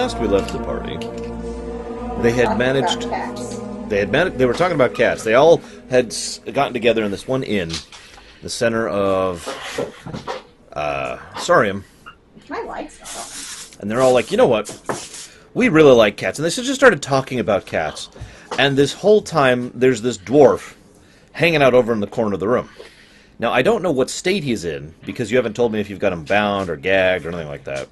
last we left the party, they had managed. They were talking about cats. They all had gotten together in this one inn, the center of Sarium. I like Sarium. And they're all like, you know what? We really like cats. And they just started talking about cats. And this whole time, there's this dwarf hanging out over in the corner of the room. Now, I don't know what state he's in, because you haven't told me if you've got him bound or gagged or anything like that.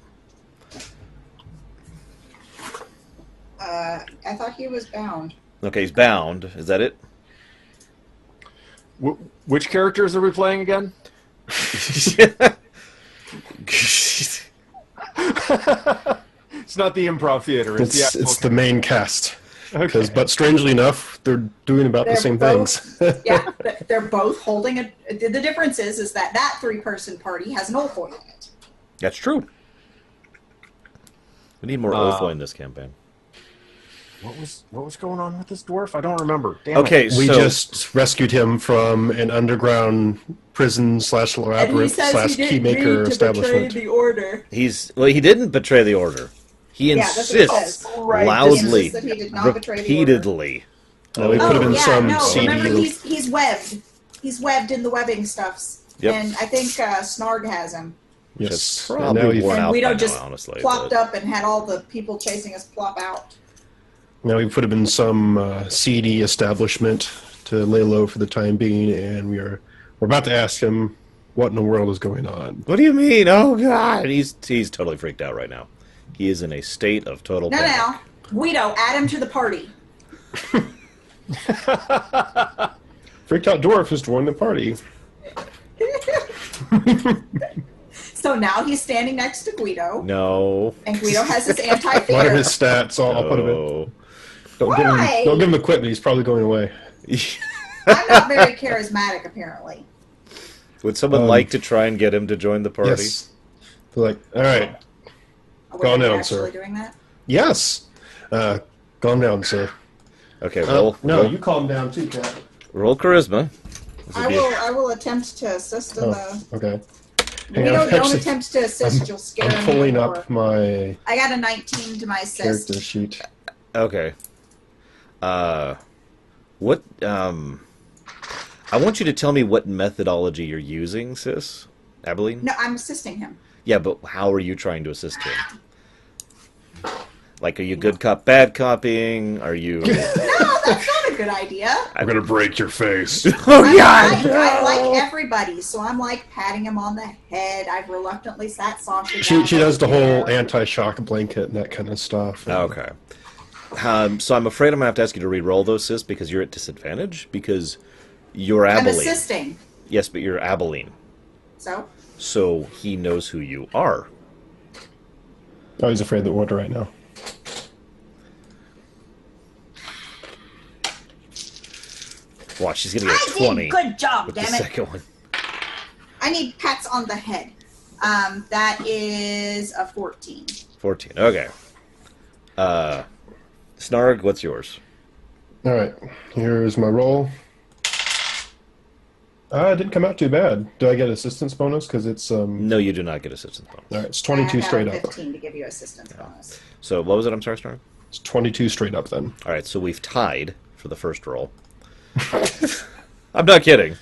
I thought he was bound. Okay, he's bound. Is that it? Which characters are we playing again? It's not the improv theater. It's the main cast. Okay. But strangely enough, they're doing about the same things. Yeah, they're both holding a... The difference is that three-person party has an Ulfoy in it. That's true. We need more Ulfoy in this campaign. What was going on with this dwarf? I don't remember. Damn okay, it. We just rescued him from an underground prison / labyrinth / keymaker establishment. The order. He didn't betray the order. He insists loudly, that he did not betray the repeatedly. No, we could have been some CD. Remember, he's webbed. He's webbed in the webbing stuffs. Yep. And I think Snarg has him. Yes. Probably worn out Guido by just now, honestly, plopped up and had all the people chasing us plop out. Now we put him in some seedy establishment to lay low for the time being, and we're about to ask him what in the world is going on. What do you mean? Oh God, he's totally freaked out right now. He is in a state of total panic. No, Guido, add him to the party. Freaked out dwarf has joined the party. So now he's standing next to Guido. No. And Guido has his anti-fear. What are his stats? I'll put him in. Don't give him equipment. He's probably going away. I'm not very charismatic, apparently. Would someone like to try and get him to join the party? Yes. They're like, all right. Calm down, sir. Doing that? Yes. Calm down, sir. Okay, roll. No, you calm down too, Cat. Roll charisma. I will attempt to assist in the... Okay. Don't attempt to assist, you'll scare me. I'm pulling up my... I got a 19 to my assist. Character sheet. Okay. I want you to tell me what methodology you're using, sis. Abilene? No, I'm assisting him. Yeah, but how are you trying to assist him? Like, are you good cop, bad copying? Are you... No, that's not a good idea. I'm going to break your face. Oh, God! I like everybody, so I'm like patting him on the head. I've reluctantly sat Sasha down. She does the whole anti-shock blanket and that kind of stuff. Okay. So I'm afraid I'm going to have to ask you to re-roll those, sis, because you're at disadvantage, because you're Abilene. I'm assisting. Yes, but you're Abilene. So? So he knows who you are. Oh, he's afraid of the order right now. Watch, she's going to get a 20. Good job, with damn the it. second one. I need pats on the head. That is a 14. 14, okay. Snarg, what's yours? All right, here's my roll. It didn't come out too bad. Do I get assistance bonus? Because it's... No, you do not get assistance bonus. All right, it's 22 straight up. 15 to give you assistance bonus. So what was it? I'm sorry, Snarg? It's 22 straight up then. All right, so we've tied for the first roll. I'm not kidding.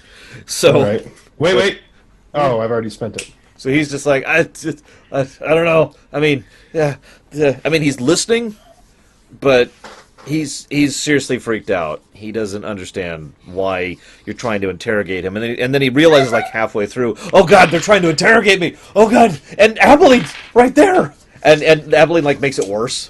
So... All right. Wait. Oh, I've already spent it. So he's just like, I don't know. I mean, he's listening, but he's seriously freaked out. He doesn't understand why you're trying to interrogate him, and then he realizes like halfway through, oh God, they're trying to interrogate me. Oh God, and Abilene's right there, and Abilene like makes it worse.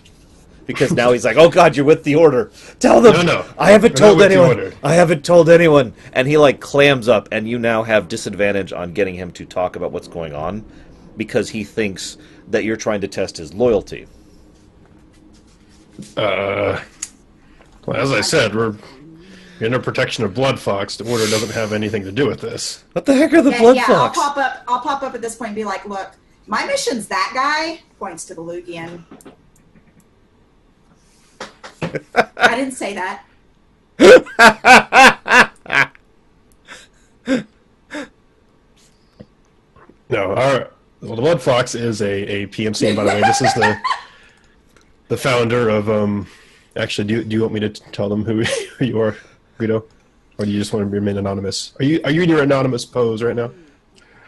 Because now he's like, oh God, you're with the order. Tell them. No. I haven't told anyone. I haven't told anyone. And he like clams up, and you now have disadvantage on getting him to talk about what's going on, because he thinks that you're trying to test his loyalty. Well, as I said, we're under protection of Blood Fox. The order doesn't have anything to do with this. What the heck are the Blood Fox? I'll pop up at this point and be like, look, my mission's that guy. Points to the Lugian. I didn't say that. No, the Blood Fox is a PMC, and by the way, this is the founder of. Actually, do you want me to tell them who you are, Guido, or do you just want to remain anonymous? Are you in your anonymous pose right now?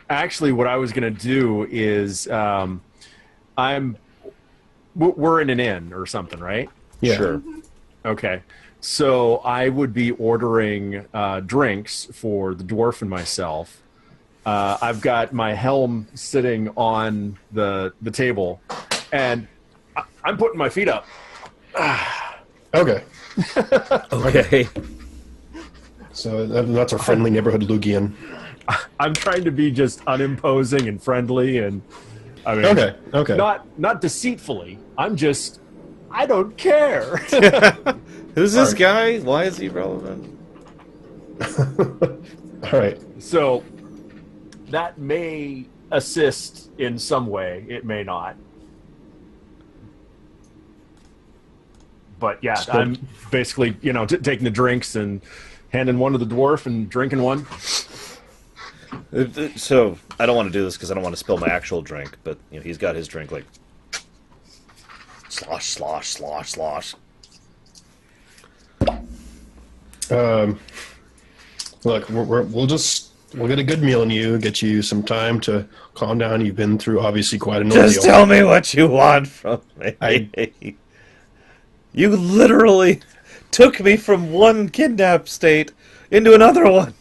Actually, what I was going to do is, we're in an inn or something, right? Yeah. Sure. Okay. So I would be ordering drinks for the dwarf and myself. I've got my helm sitting on the table, and I'm putting my feet up. Okay. Okay. So that's our friendly neighborhood Lugian. I'm trying to be just unimposing and friendly, and I mean, Okay. not deceitfully. I don't care. Who's this guy? Why is he relevant? All right. So that may assist in some way. It may not. But yeah, I'm basically, taking the drinks and handing one to the dwarf and drinking one. So I don't want to do this because I don't want to spill my actual drink, but he's got his drink like slosh, slosh, slosh, slosh. Look, we'll get a good meal in you, get you some time to calm down. You've been through obviously quite an ordeal. Just tell me what you want from me. You literally took me from one kidnap state into another one.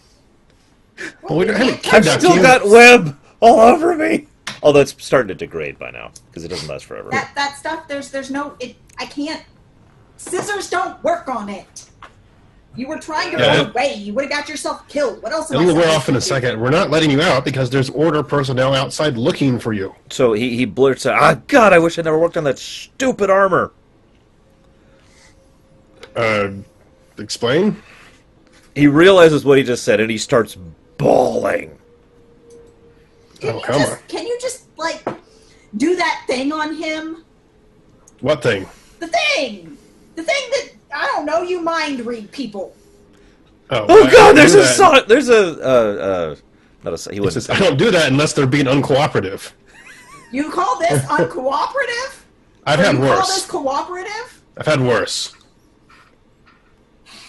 Well, we haven't I've kidnapped still you. got web all over me. Although it's starting to degrade by now because it doesn't last forever. That stuff, there's no, I can't, scissors don't work on it. You were trying to run away. You would have got yourself killed. What else? It'll wear off in a second. We're not letting you out because there's order personnel outside looking for you. So he blurts out, "Ah, God! I wish I never worked on that stupid armor." Explain? Can He realizes what he just said and he starts bawling. Can you just like do that thing on him? What thing? The thing that I don't know. You mind read people. Oh God! There's a son. There's a not a son. He He wasn't. says, I don't do that unless they're being uncooperative. You call this uncooperative? I've had You call worse. this cooperative? I've had worse.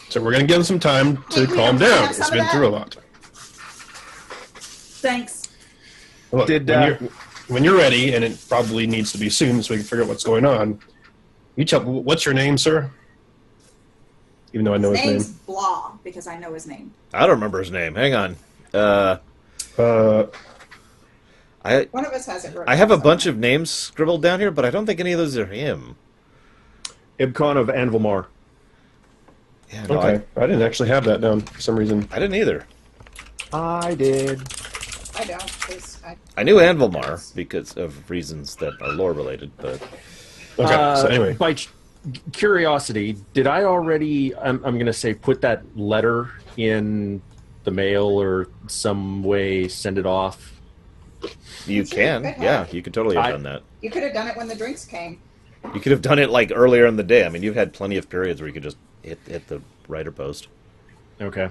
So we're going to give him some time to Hey, calm Guido, can I down. have It's some of been that? through a lot. Thanks. Look, when you're ready, and it probably needs to be soon so we can figure out what's going on, you tell, what's your name, sir? Even though I know his Name's name. Blah because I know his name. I don't remember his name. Hang on. One of us has it. I have a bunch of names scribbled down here, but I don't think any of those are him. Ibcon of Anvilmar. Yeah, no, Okay. I didn't actually have that down for some reason. I didn't either. I did. I don't. 'Cause I knew Anvilmar because of reasons that are lore related, but Okay, so anyway. By curiosity, did I already, I'm going to say, put that letter in the mail or some way send it off? you can. could have. Yeah, you could totally have done that. you could have done it when the drinks came. You could have done it like earlier in the day. I mean, you've had plenty of periods where you could just hit the writer post. Okay.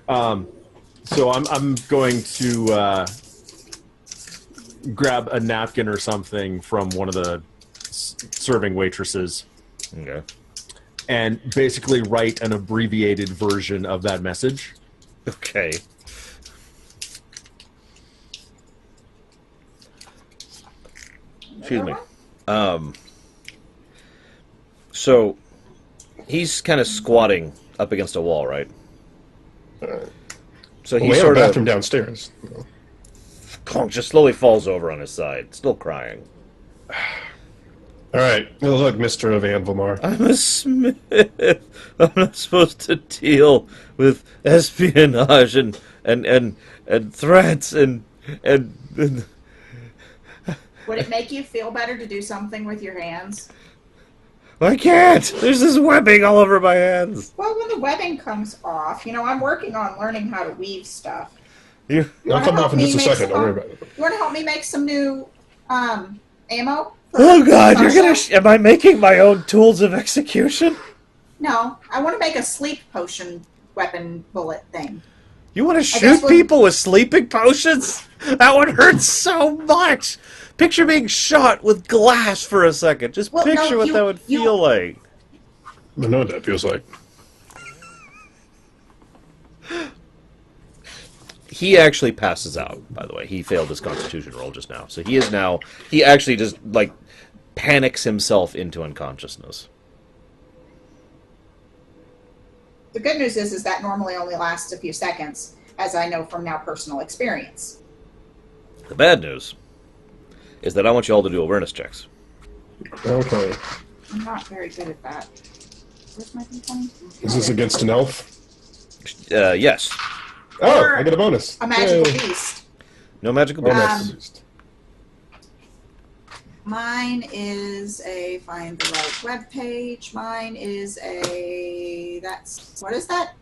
So I'm going to grab a napkin or something from one of the serving waitresses Okay. and basically write an abbreviated version of that message. Okay. Excuse me. So he's kind of squatting up against a wall, right? So he We have a sort bathroom of downstairs. just slowly falls over on his side, still crying. All right. Well, look, Mr. of Anvilmar. I'm a smith. I'm not supposed to deal with espionage and threats and Would it make you feel better to do something with your hands? I can't. There's this webbing all over my hands. Well, when the webbing comes off, I'm working on learning how to weave stuff. You You I'll wanna come help off in me just a make second. some- Don't worry about it. You want to help me make some new ammo? Oh God! You're gonna. Sasha? Am I making my own tools of execution? No, I want to make a sleep potion weapon bullet thing. You want to guess shoot we're- people with sleeping potions? That would hurt so much. Picture being shot with glass for a second. Just Well, no, picture what that would feel like. I know what that feels like. He actually passes out, by the way. He failed his constitution roll just now. So he actually just, like, panics himself into unconsciousness. The good news is that normally only lasts a few seconds, as I know from now personal experience. The bad news is that I want you all to do awareness checks. Okay. I'm not very good at that. Where's my D20? Is this against an elf? Yes. Oh, Or I get a bonus. A magical Yay. beast. No magical Oh, bonus. nice. Mine is a find the right web page. Mine is a what is that?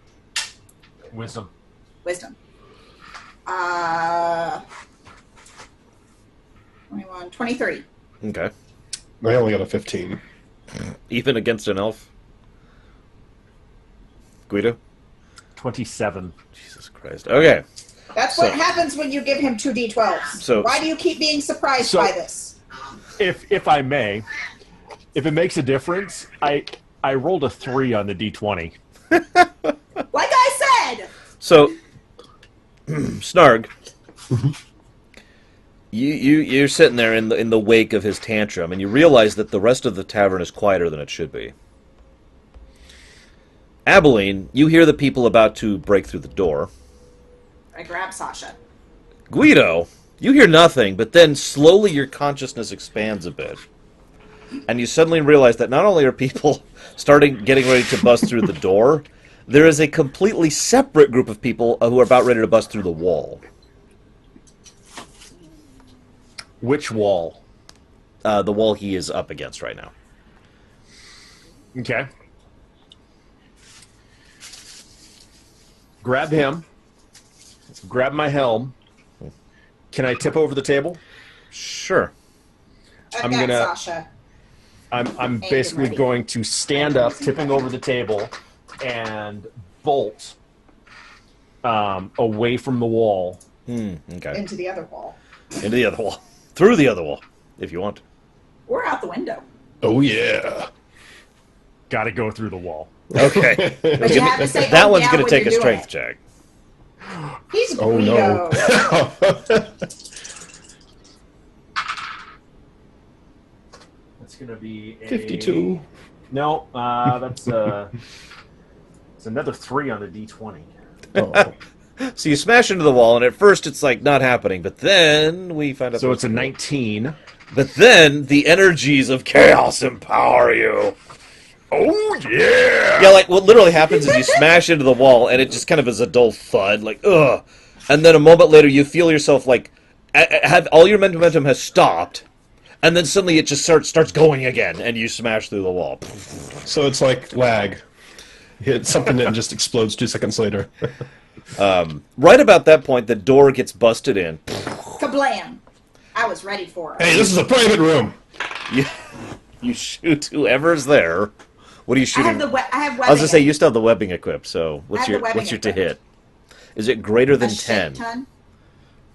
Wisdom. Wisdom. 21, 23. Okay. I only got a 15. Even against an elf? Guido? 27. Jesus Christ. Okay. That's what happens when you give him 2 D12s. So- Why do you keep being surprised by this? If I may, if it makes a difference, I rolled a 3 on the D20. Like I said! So, Snarg, you're sitting there in the wake of his tantrum, and you realize that the rest of the tavern is quieter than it should be. Abilene, you hear the people about to break through the door. I grab Sasha. Guido, you hear nothing, but then slowly your consciousness expands a bit. And you suddenly realize that not only are people getting ready to bust through the door, there is a completely separate group of people who are about ready to bust through the wall. Which wall? The wall he is up against right now. Okay. Grab him. Grab my helm. Can I tip over the table? Sure. I've got Sasha. I'm Aimed basically and ready. going to stand up, tipping over the table, and bolt away from the wall. Okay. Into the other wall. Into the other wall. Through the other wall, if you want. Or out the window. Oh, yeah. Got to go through the wall. Okay. But you have to say, That oh, one's yeah, going to when take a you're doing strength it. check. He's Oh, no. Guido. That's going to be a... 52. No, that's it's another 3 on the D20. Oh. So you smash into the wall, and at first it's like not happening, but then we find out. So it's a 19. But then the energies of chaos empower you. Oh, yeah! Yeah, like what literally happens is you smash into the wall, and it just kind of is a dull thud, like ugh. And then a moment later, you feel yourself like have all your momentum has stopped, and then suddenly it just starts going again, and you smash through the wall. So it's like lag. Hit something that just explodes 2 seconds later. Right about that point, the door gets busted in. Kablam. I was ready for it. Hey, this is a private room. You shoot whoever's there. What are you I shooting? have webbing. I was gonna say you still have the webbing equipped. So what's have the your webbing to hit? equipped. Is it greater a than shit 10? ton.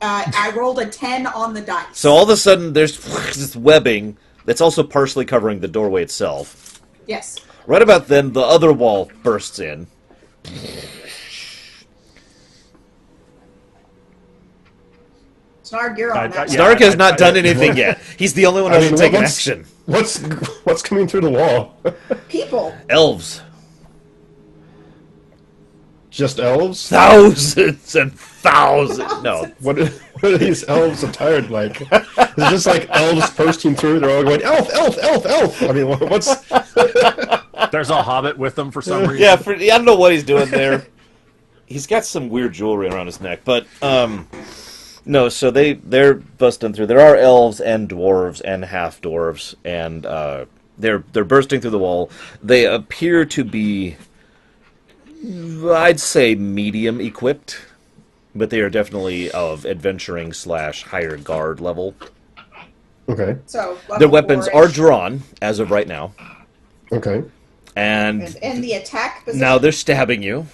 I rolled a 10 on the dice. So all of a sudden there's this webbing that's also partially covering the doorway itself. Yes. Right about then, the other wall bursts in. Snarg, you're on that. yeah. Stark has not done anything yet. He's the only one who hasn't taken action. What's coming through the wall? People. Elves. Just elves? Thousands and thousands. No. What are these elves attired like? Is it just like elves bursting through? They're all going, elf, elf, elf, elf. I mean, what's... There's a hobbit with them for some reason. Yeah, I don't know what he's doing there. He's got some weird jewelry around his neck, but no. So they're busting through. There are elves and dwarves and half dwarves, and they're bursting through the wall. They appear to be, I'd say, medium equipped, but they are definitely of adventuring / higher guard level. Okay. So Their weapons level are 4-ish. drawn as of right now, Okay. and In the attack position. now they're stabbing you.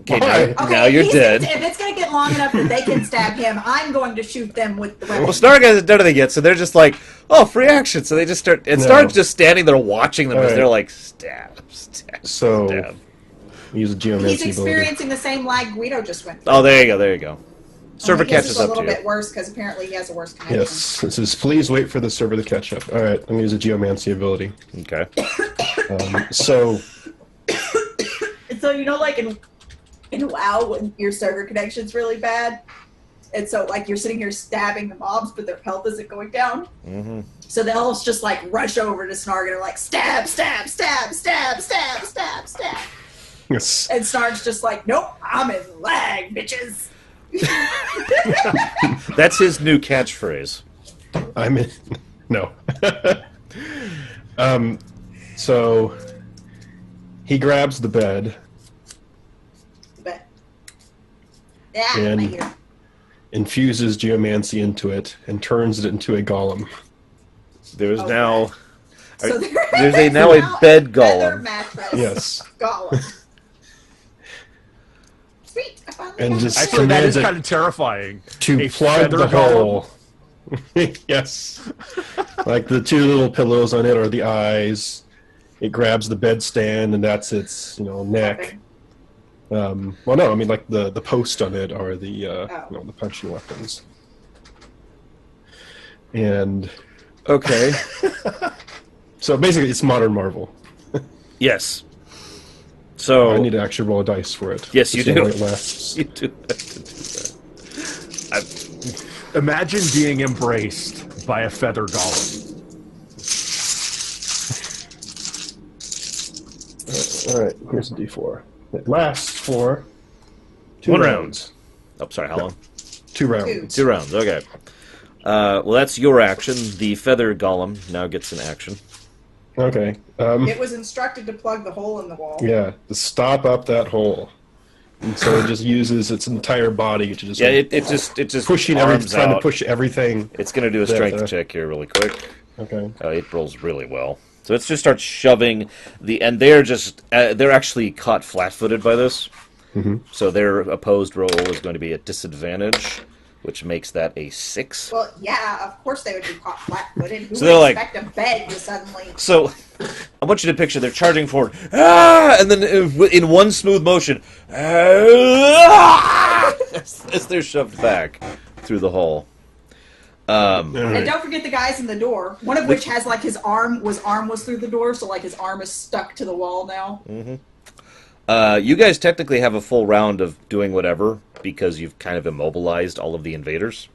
Okay, Why? now you're dead. If it's going to get long enough that they can stab him, I'm going to shoot them with the weapon. Well, Snarg hasn't done anything yet, so they're just like, oh, free action. So they just start. And No. Snarg's just standing there watching them All as right. they're like, stab, stab, So stab. use a geomancy He's ability. experiencing the same lag Guido just went through. Oh, there you go, there you go. Server Only his catches is a up little to you. bit worse because apparently he has a worse connection. Yes, this is please wait for the server to catch up. All right, I'm gonna use a geomancy ability. Okay. So And so like in WoW when your server connection's really bad, and so like you're sitting here stabbing the mobs, but their health isn't going down. Mm-hmm. So they'll just like rush over to Snarg and are like stab, stab, stab, stab, stab, stab, stab. yes, And Snarg's just like, nope, I'm in lag, bitches. That's his new catchphrase. I'm in. No. So he grabs the bed But yeah, And- I hear. infuses geomancy into it, and turns it into a golem. There's Oh, now. So There's now a bed feather golem. mattress. Yes. Golem. Sweet. I finally And got just it. Actually, that is commands it kind of terrifying. to A plug feather the golem. hole. Yes. Like the two little pillows on it are the eyes. It grabs the bedstand, and that's its neck. Well, no, I mean like the post on it are the the punching weapons. And Okay. so basically, it's modern Marvel. Yes. So I need to actually roll a dice for it. Yes, to you see do. how long it lasts. you do have to do that. Imagine being embraced by a feather golem. All right, here's a D4. It lasts for 2 One rounds. Oh, sorry. How long? 2 rounds. 2 rounds. Okay. Well, that's your action. The feather golem now gets an action. Okay. It was instructed to plug the hole in the wall. Yeah, to stop up that hole. And so it just uses its entire body to just Yeah, it just pushing arms trying to out. push everything. It's going to do a That, strength check here really quick. Okay. It rolls really well. So it just starts shoving and they're just they're actually caught flat-footed by this. Mm-hmm. So their opposed roll is going to be at disadvantage, which makes that a 6. Well, yeah, of course they would be caught flat-footed. Who So they're would like- expect a bed to suddenly... So I want you to picture they're charging forward, and then in one smooth motion, as they're shoved back through the hole. All And right. don't forget the guys in the door, one of which has like his arm was through the door, so like his arm is stuck to the wall now. You guys technically have a full round of doing whatever because you've kind of immobilized all of the invaders.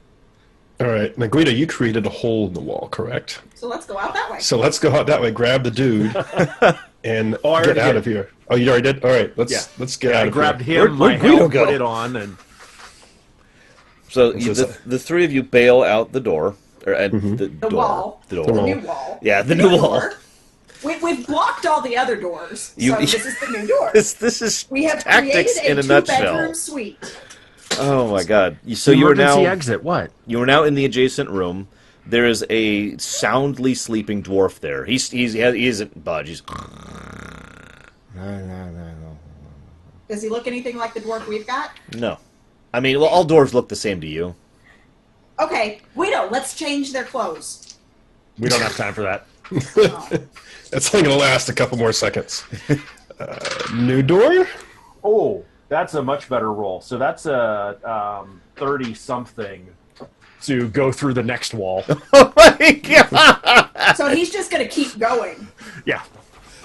All right. Now, Guido, you created a hole in the wall, correct? So let's go out that way. So let's go out that way, grab the dude, and Oh, I get already out did. of here. Oh, you already did? All right. Let's get out I of grabbed here. him, Where'd my Guido helmet, go? put it on, and So This is the three of you bail out the door. Or, the The door. wall. The The door. new wall. Yeah, the new wall. door. We've blocked all the other doors, You- so this is the new door. This is We have tactics created in a a nutshell. two-bedroom suite. Oh my god! So you are emergency now exit. What? you are now in the adjacent room. There is a soundly sleeping dwarf there. He isn't budge. He's Does he look anything like the dwarf we've got? no. I mean, well, all dwarves look the same to you. Okay, Guido, let's change their clothes. We don't have time for that. Oh. That's only going to last a couple more seconds. New door? Oh, that's a much better roll. So that's a 30-something to go through the next wall. Oh my god! So he's just going to keep going. Yeah.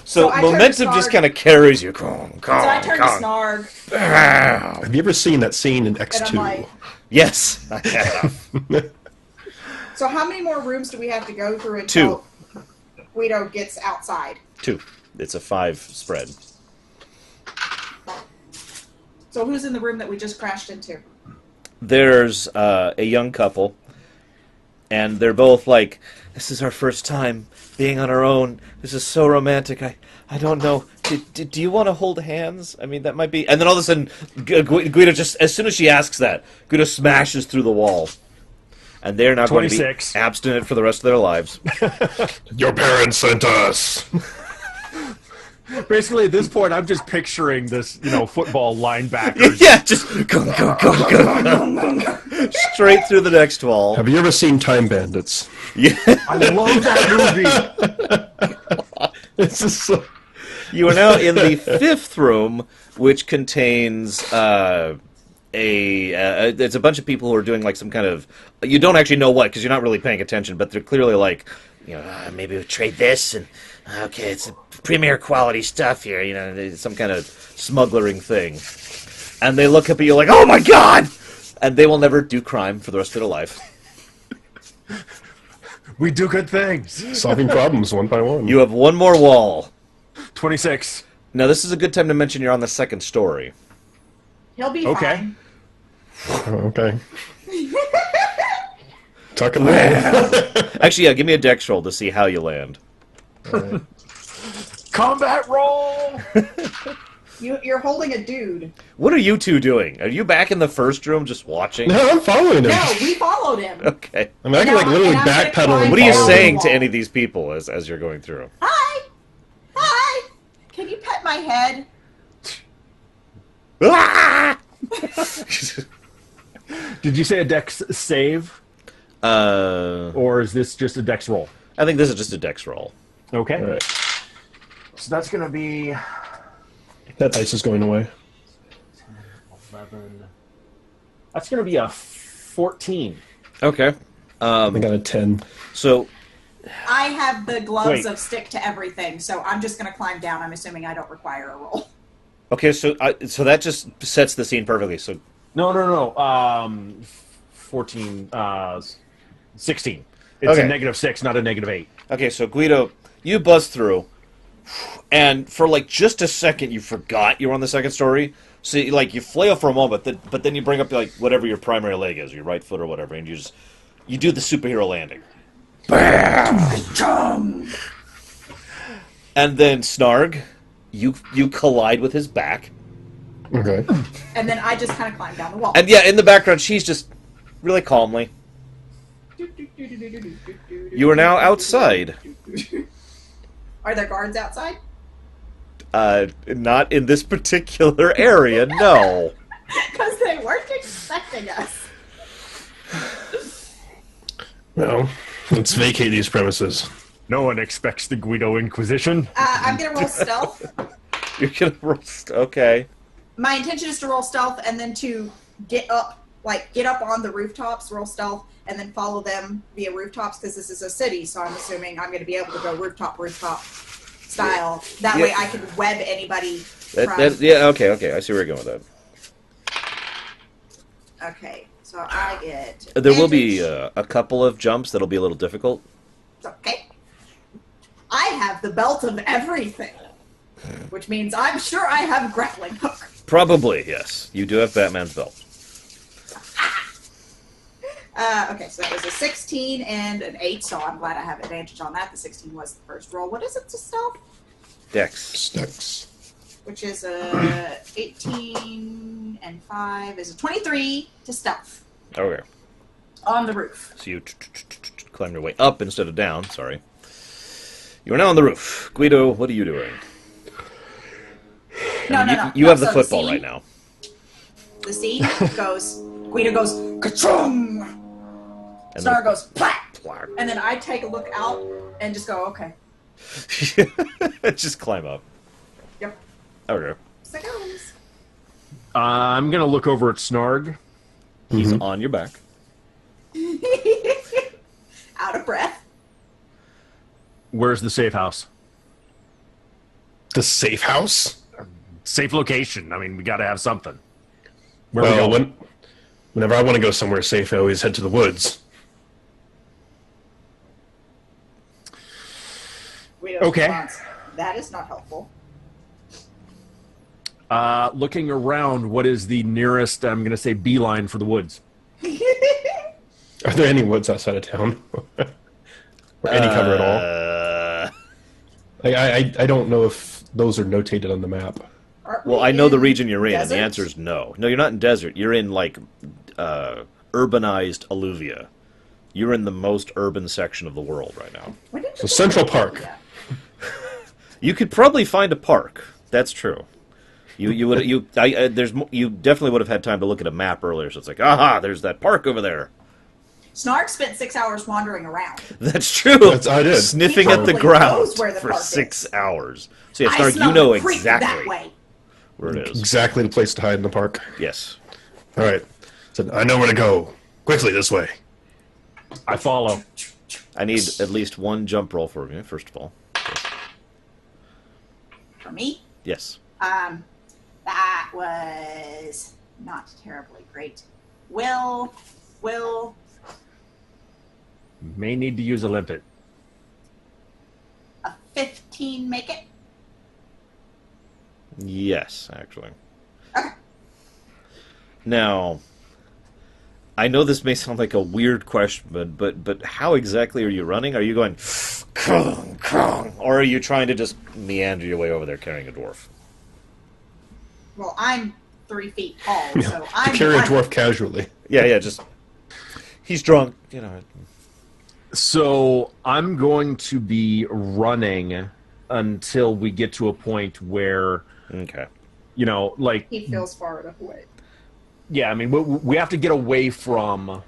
So I turned momentum to just Snarg. kind of carries you. Kong, So I kong, turn to kong. Snarg, Have you ever seen that scene in and I'm X2? like, Yes, I have. so how many more rooms do we have to go through until Guido gets outside? 2. It's a 5 spread. So who's in the room that we just crashed into? There's a young couple, and they're both like, "This is our first time being on our own. This is so romantic. I don't know. Do you want to hold hands? I mean, that might be." And then all of a sudden, Guido just, as soon as she asks that, Guido smashes through the wall, and they're now going to be 26. abstinent for the rest of their lives. Your parents sent us. Basically, at this point, I'm just picturing this, football linebacker. Yeah, just go. Straight through the next wall. Have you ever seen Time Bandits? Yeah. I love that movie. It's just so... You are now in the fifth room, which contains it's a bunch of people who are doing like some kind of, you don't actually know what because you're not really paying attention, but they're clearly like, maybe we trade this and okay, it's premier quality stuff here, some kind of smugglering thing. And they look up at you like, oh my god! And they will never do crime for the rest of their life. We do good things. Solving problems one by one. You have one more wall. 26. Now this is a good time to mention you're on the second story. He'll be Okay. fine. Oh, okay. Talking loud. Actually, yeah, give me a dex roll to see how you land. Right. Combat roll! You're holding a dude. What are you two doing? Are you back in the first room just watching? No, I'm following him. No, we followed him. Okay. I'm actually like literally And I'm gonna backpedaling. climb What are you Follow saying the to wall. any of these people as you're going through? Hi! Hi! Can you pet my head? Ah! Did you say a dex save, or is this just a dex roll? I think this is just a dex roll. Okay. All right. So that's going to be That dice is going away. 11. That's going to be a 14. Okay. I got a 10. So, I have the gloves Wait. of stick to everything, so I'm just going to climb down. I'm assuming I don't require a roll. okay, so that just sets the scene perfectly. So, No. 14, 16. It's Okay. a -6, not a -8. okay, so Guido, you buzz through, and for like just a second, you forgot you were on the second story. So, you flail for a moment, but then you bring up like whatever your primary leg is, your right foot or whatever, and you do the superhero landing. Bam! And then Snarg, you collide with his back, Okay. And then I just kind of climb down the wall. and yeah, in the background, she's just really calmly. You are now outside. Are there guards outside? Not in this particular area, no. Because they weren't expecting us. Well, let's vacate these premises. No one expects the Guido Inquisition. I'm going to roll stealth. You're gonna roll. Okay. My intention is to roll stealth and then to get up on the rooftops, roll stealth, and then follow them via rooftops because this is a city, so I'm assuming I'm going to be able to go rooftop style. That way I can web anybody from... Yeah, okay. I see where you're going with Okay, so I get... that. There will be advantage. a couple of jumps that'll be a little difficult. Okay. I have the belt of everything, which means I'm sure I have grappling hook. Probably, yes. You do have Batman's belt. Okay, so that was a 16 and an 8, so I'm glad I have advantage on that. The 16 was the first roll. What is it to stealth? Dex. Sticks. Which is a 18 and 5 is a 23 to stealth Okay. on the roof. So you climb your way up instead of down. Sorry. You are now on the roof. Guido, what are you doing? No. You have the So football scene- right now. The scene goes, Guido goes, ka-chung! And Star goes, plat! Plark. And then I take a look out and just go, okay. Just climb up. Yep. Okay. So it goes. I'm going to look over at Snarg. He's on your back. Out of breath. Where's the safe house? The safe house? Safe location. I mean, we got to have something. Where we Well, going? whenever I want to go somewhere safe, I always head to the woods. Guido's Okay. response, that is not helpful. Looking around, what is the nearest, I'm going to say, beeline for the woods? Are there any woods outside of town? Or any cover at all? I don't know if those are notated on the map. Aren't Well, we I know the in region you're in, and the desert? answer is no. No, you're not in desert. You're in, urbanized alluvia. You're in the most urban section of the world right now. When did So we Central go? Park. Yeah. You could probably find a park. That's true. You definitely would have had time to look at a map earlier. So it's like, aha, there's that park over there. Snark spent 6 hours wandering around. That's true. I did. Sniffing He at the totally ground knows where the for park 6 is. hours. So yeah, I Snark, smell you know the creek exactly that way. where it is. Exactly the place to hide in the park. Yes. All right. So I know where to go. Quickly this way. I follow. I need at least one jump roll for you, first of all. For me, Yes. that was not terribly great. Will May need to use a limpet. a 15 make it? Yes, actually. Okay. Now, I know this may sound like a weird question, but how exactly are you running? Are you going, krong, krong, or are you trying to just meander your way over there carrying a dwarf? Well, I'm 3 feet tall, so To I'm carry a dwarf casually. Yeah, just... He's drunk, you know. So I'm going to be running until we get to a point where, Okay. you know, like, He feels far enough away. yeah, I mean, we have to get away from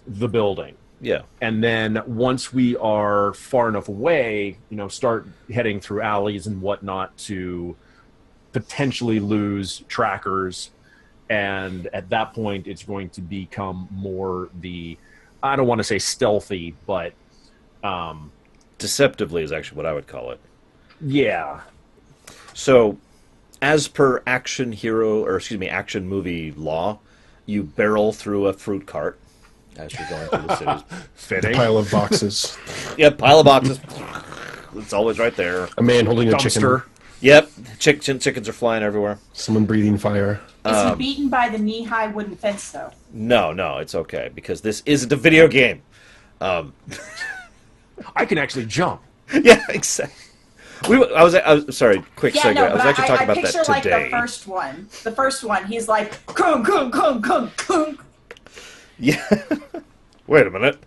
the building. Yeah. And then once we are far enough away, you know, start heading through alleys and whatnot to potentially lose trackers. And at that point, it's going to become more the, I don't want to say stealthy, but Deceptively is actually what I would call it. yeah. So, as per action movie law, you barrel through a fruit cart as you're going through the cities. A Fitting. pile of boxes. Yep, pile of boxes. It's always right there. A man holding a Dumpster. chicken. Yep, chickens are flying everywhere. Someone breathing fire. Is he beaten by the knee-high wooden fence, though? No, it's okay because this isn't a video game. I can actually jump. Yeah, exactly. I was sorry. Quick Yeah, segue. no, I was but actually talking about picture that like today. the first one. The first one, he's like, kung, kung, kung, kung, kung. Yeah. Wait a minute.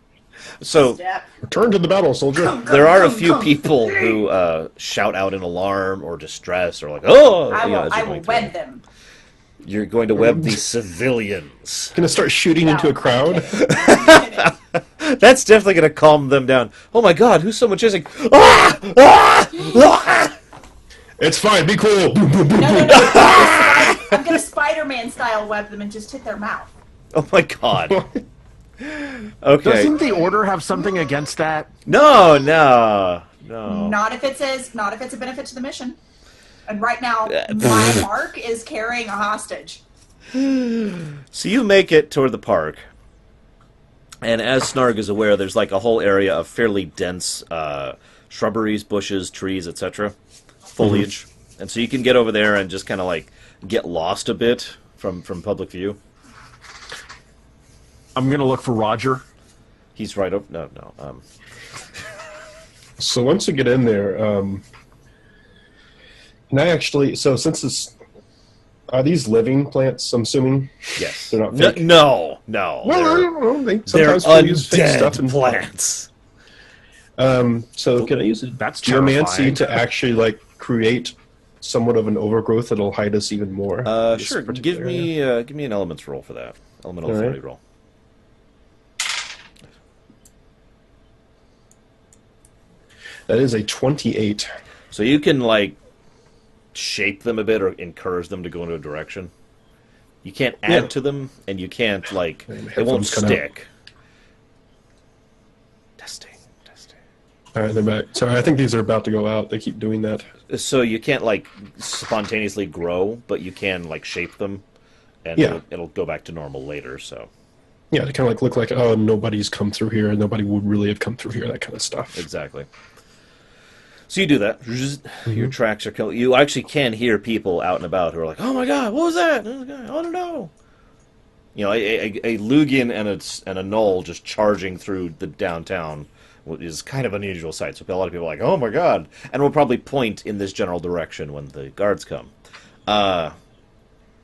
So Step. Return to the battle, soldier. there are a few people who shout out in alarm or distress or like, oh, I you know, will, as I you're will going through. wed them. You're going to web these civilians. Gonna start shooting into a crowd. That's definitely going to calm them down. Oh my God, who's someone chasing? Ah! Ah! Ah! It's fine. Be cool. Boom, boom, boom, No, boom. I'm gonna Spider-Man style web them and just hit their mouth. Oh my God. Okay. Doesn't the order have something against that? No. Not if it says, not if it's a benefit to the mission. And right now, my mark is carrying a hostage. So you make it toward the park, and as Snarg is aware, there's like a whole area of fairly dense shrubberies, bushes, trees, etc., foliage, and so you can get over there and just kind of like get lost a bit from public view. I'm going to look for Roger. He's right over. No. So once you get in there, can I actually? So since it's are these living plants? I'm assuming. Yes. They're not No. fake? No. Well, I They're, don't know. they're Sometimes people use fake stuff undead and plants. So can I use That's geomancy terrifying. to actually like create somewhat of an overgrowth that'll hide us even more? This Sure. particular Give me an elements roll for that. Elemental All right. authority roll. That is a 28. So you can like shape them a bit or encourage them to go into a direction. You can't add Yeah. to them, and you can't like My they won't headphones cut out. stick. Testing. All right, they're back. Sorry, I think these are about to go out. They keep doing that. So you can't like spontaneously grow, but you can like shape them, and Yeah. it'll go back to normal later. So Yeah, they kind of like look like, oh, nobody's come through here, and nobody would really have come through here, that kind of stuff. exactly. So you do that. Your tracks are killing. You actually can hear people out and about who are like, "Oh my God, what was that? Oh, God, I don't know." You know, a Lugian and a Knoll just charging through the downtown is kind of an unusual sight. So a lot of people are like, "Oh my God," and will probably point in this general direction when the guards come.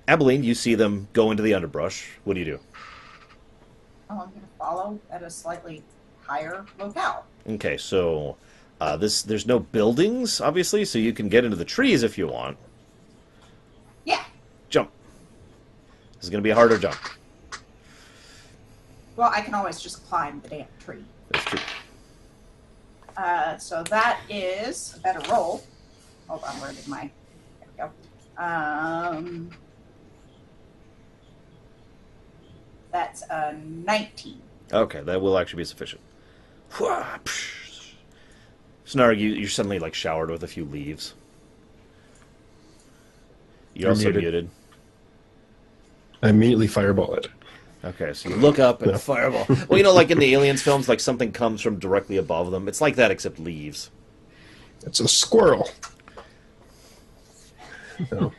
Abilene, you see them go into the underbrush. What do you do? Oh, I'm going to follow at a slightly higher locale. Okay, so There's no buildings, obviously, so you can get into the trees if you want. Yeah. Jump. This is going to be a harder jump. Well, I can always just climb the damn tree. That's true. So that is a better roll. Hold on, where did my... There we go. That's a 19. Okay, that will actually be sufficient. Snarg, you're suddenly like showered with a few leaves. You're also muted. I immediately fireball it. Okay, so you look up and fireball. Well, you know, like in the Aliens films, like something comes from directly above them. It's like that, except leaves. It's a squirrel. No.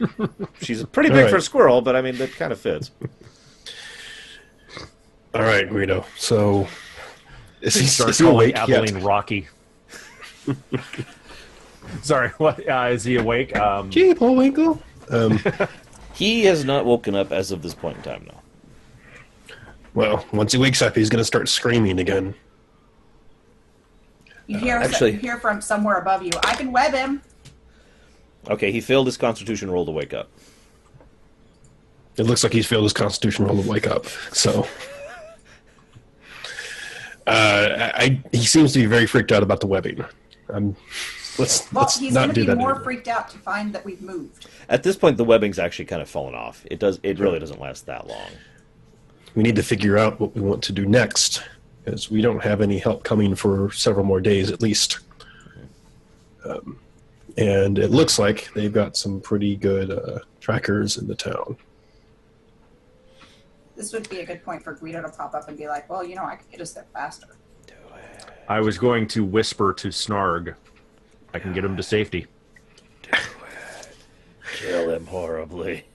She's pretty big for a squirrel, but I mean, that kind of fits. All right, Guido. So, is he awake? awake Abilene yet? Rocky. Sorry, what? Is he awake? Gee, Paul Winkle. He has not woken up as of this point in time, though. Well, once he wakes up, he's going to start screaming again. You hear, you hear from somewhere above you. I can web him. Okay, he failed his Constitution roll to wake up. It looks like he's failed his Constitution roll to wake up. So, he seems to be very freaked out about the webbing. Let's He's not going do to that be more anymore. freaked out to find that we've moved. At this point, the webbing's actually kind of fallen off. It really doesn't last that long. We need to figure out what we want to do next, because we don't have any help coming for several more days at least. And it looks like they've got some pretty good trackers in the town. This would be a good point for Guido to pop up and be like, well, you know, I can get us there faster. I was going to whisper to Snarg. I can get him to safety. Do it. Kill him horribly.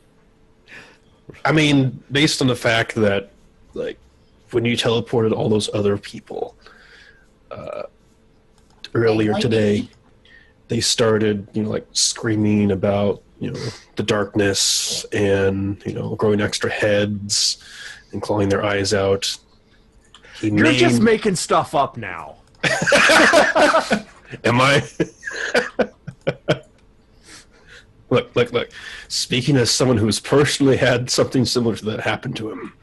I mean, based on the fact that, like, when you teleported all those other people earlier today, they started, like, screaming about, the darkness and, growing extra heads and clawing their eyes out. You're just making stuff up now. Am I? Look. Speaking as someone who's personally had something similar to that happen to him.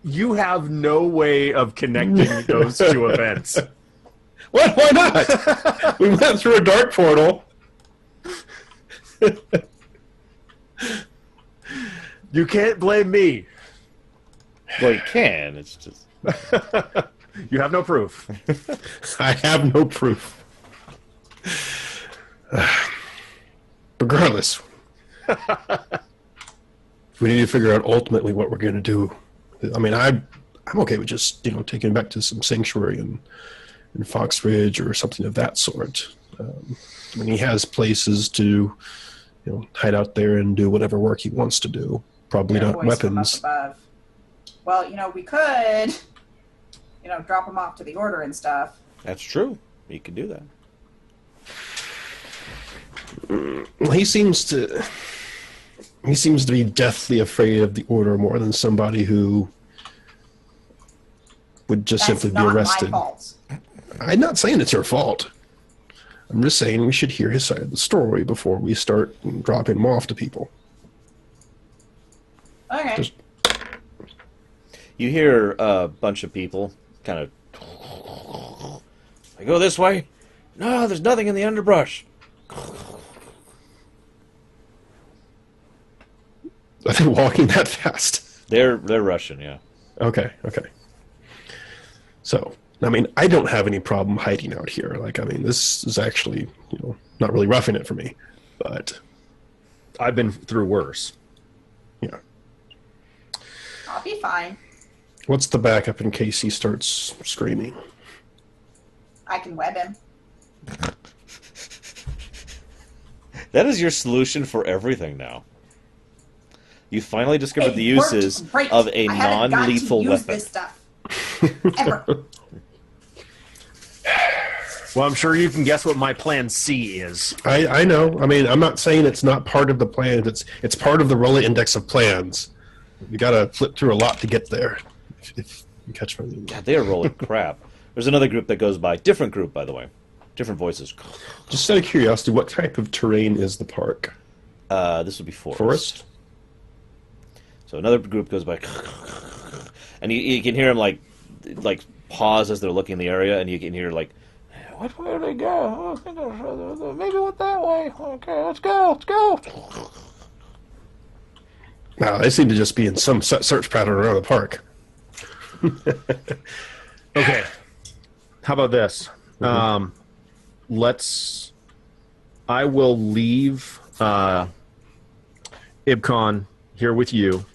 You have no way of connecting those two events. What? Why not? We went through a dark portal. You can't blame me. Well, you can. It's just... You have no proof. I have no proof. Regardless, we need to figure out ultimately what we're going to do. I mean, I'm okay with just taking him back to some sanctuary in Fox Ridge or something of that sort. I mean, he has places to hide out there and do whatever work he wants to do. Probably not weapons. Well, we could, drop him off to the order and stuff. That's true. You could do that. Well, he seems to be deathly afraid of the order more than somebody who would just simply be arrested. That's not my fault. I'm not saying it's your fault. I'm just saying we should hear his side of the story before we start dropping him off to people. Okay. You hear a bunch of people kind of... I go this way? No, there's nothing in the underbrush. Are they walking that fast? They're Russian, yeah. Okay. So, I mean, I don't have any problem hiding out here. Like, I mean, this is actually, not really roughing it for me. But I've been through worse. Yeah. I'll be fine. What's the backup in case he starts screaming? I can web him. That is your solution for everything now. You finally discovered the uses of a non-lethal weapon. This stuff. Ever. Well, I'm sure you can guess what my plan C is. I know. I mean, I'm not saying it's not part of the plan. It's part of the Rolla Index of plans. You got to flip through a lot to get there. If you catch my meaning. God, they are rolling crap. There's another group that goes by. Different group, by the way. different voices. Just out of curiosity, what type of terrain is the park? This would be forest. Forest? So another group goes by, and you can hear them like pause as they're looking in the area, and you can hear like, what way do they go? Oh, I think maybe went that way. Okay, let's go. No, they seem to just be in some search pattern around the park. Okay. How about this? Mm-hmm. I will leave Ibcon here with you.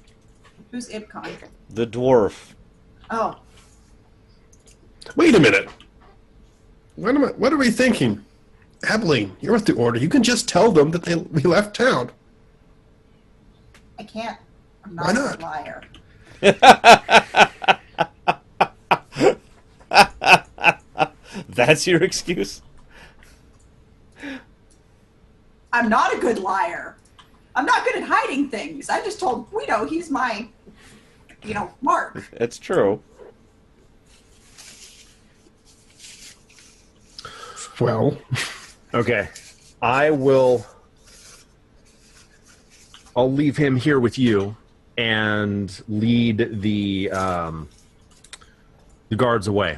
Who's Ibcon? The dwarf. Oh. Wait a minute. What are we thinking? Abilene, you're with the Order. You can just tell them that we left town. I can't. I'm Why not not? a liar. That's your excuse? I'm not a good liar. I'm not good at hiding things. I just told Guido he's my, mark. It's true. Well, Okay. I'll leave him here with you and lead the guards away.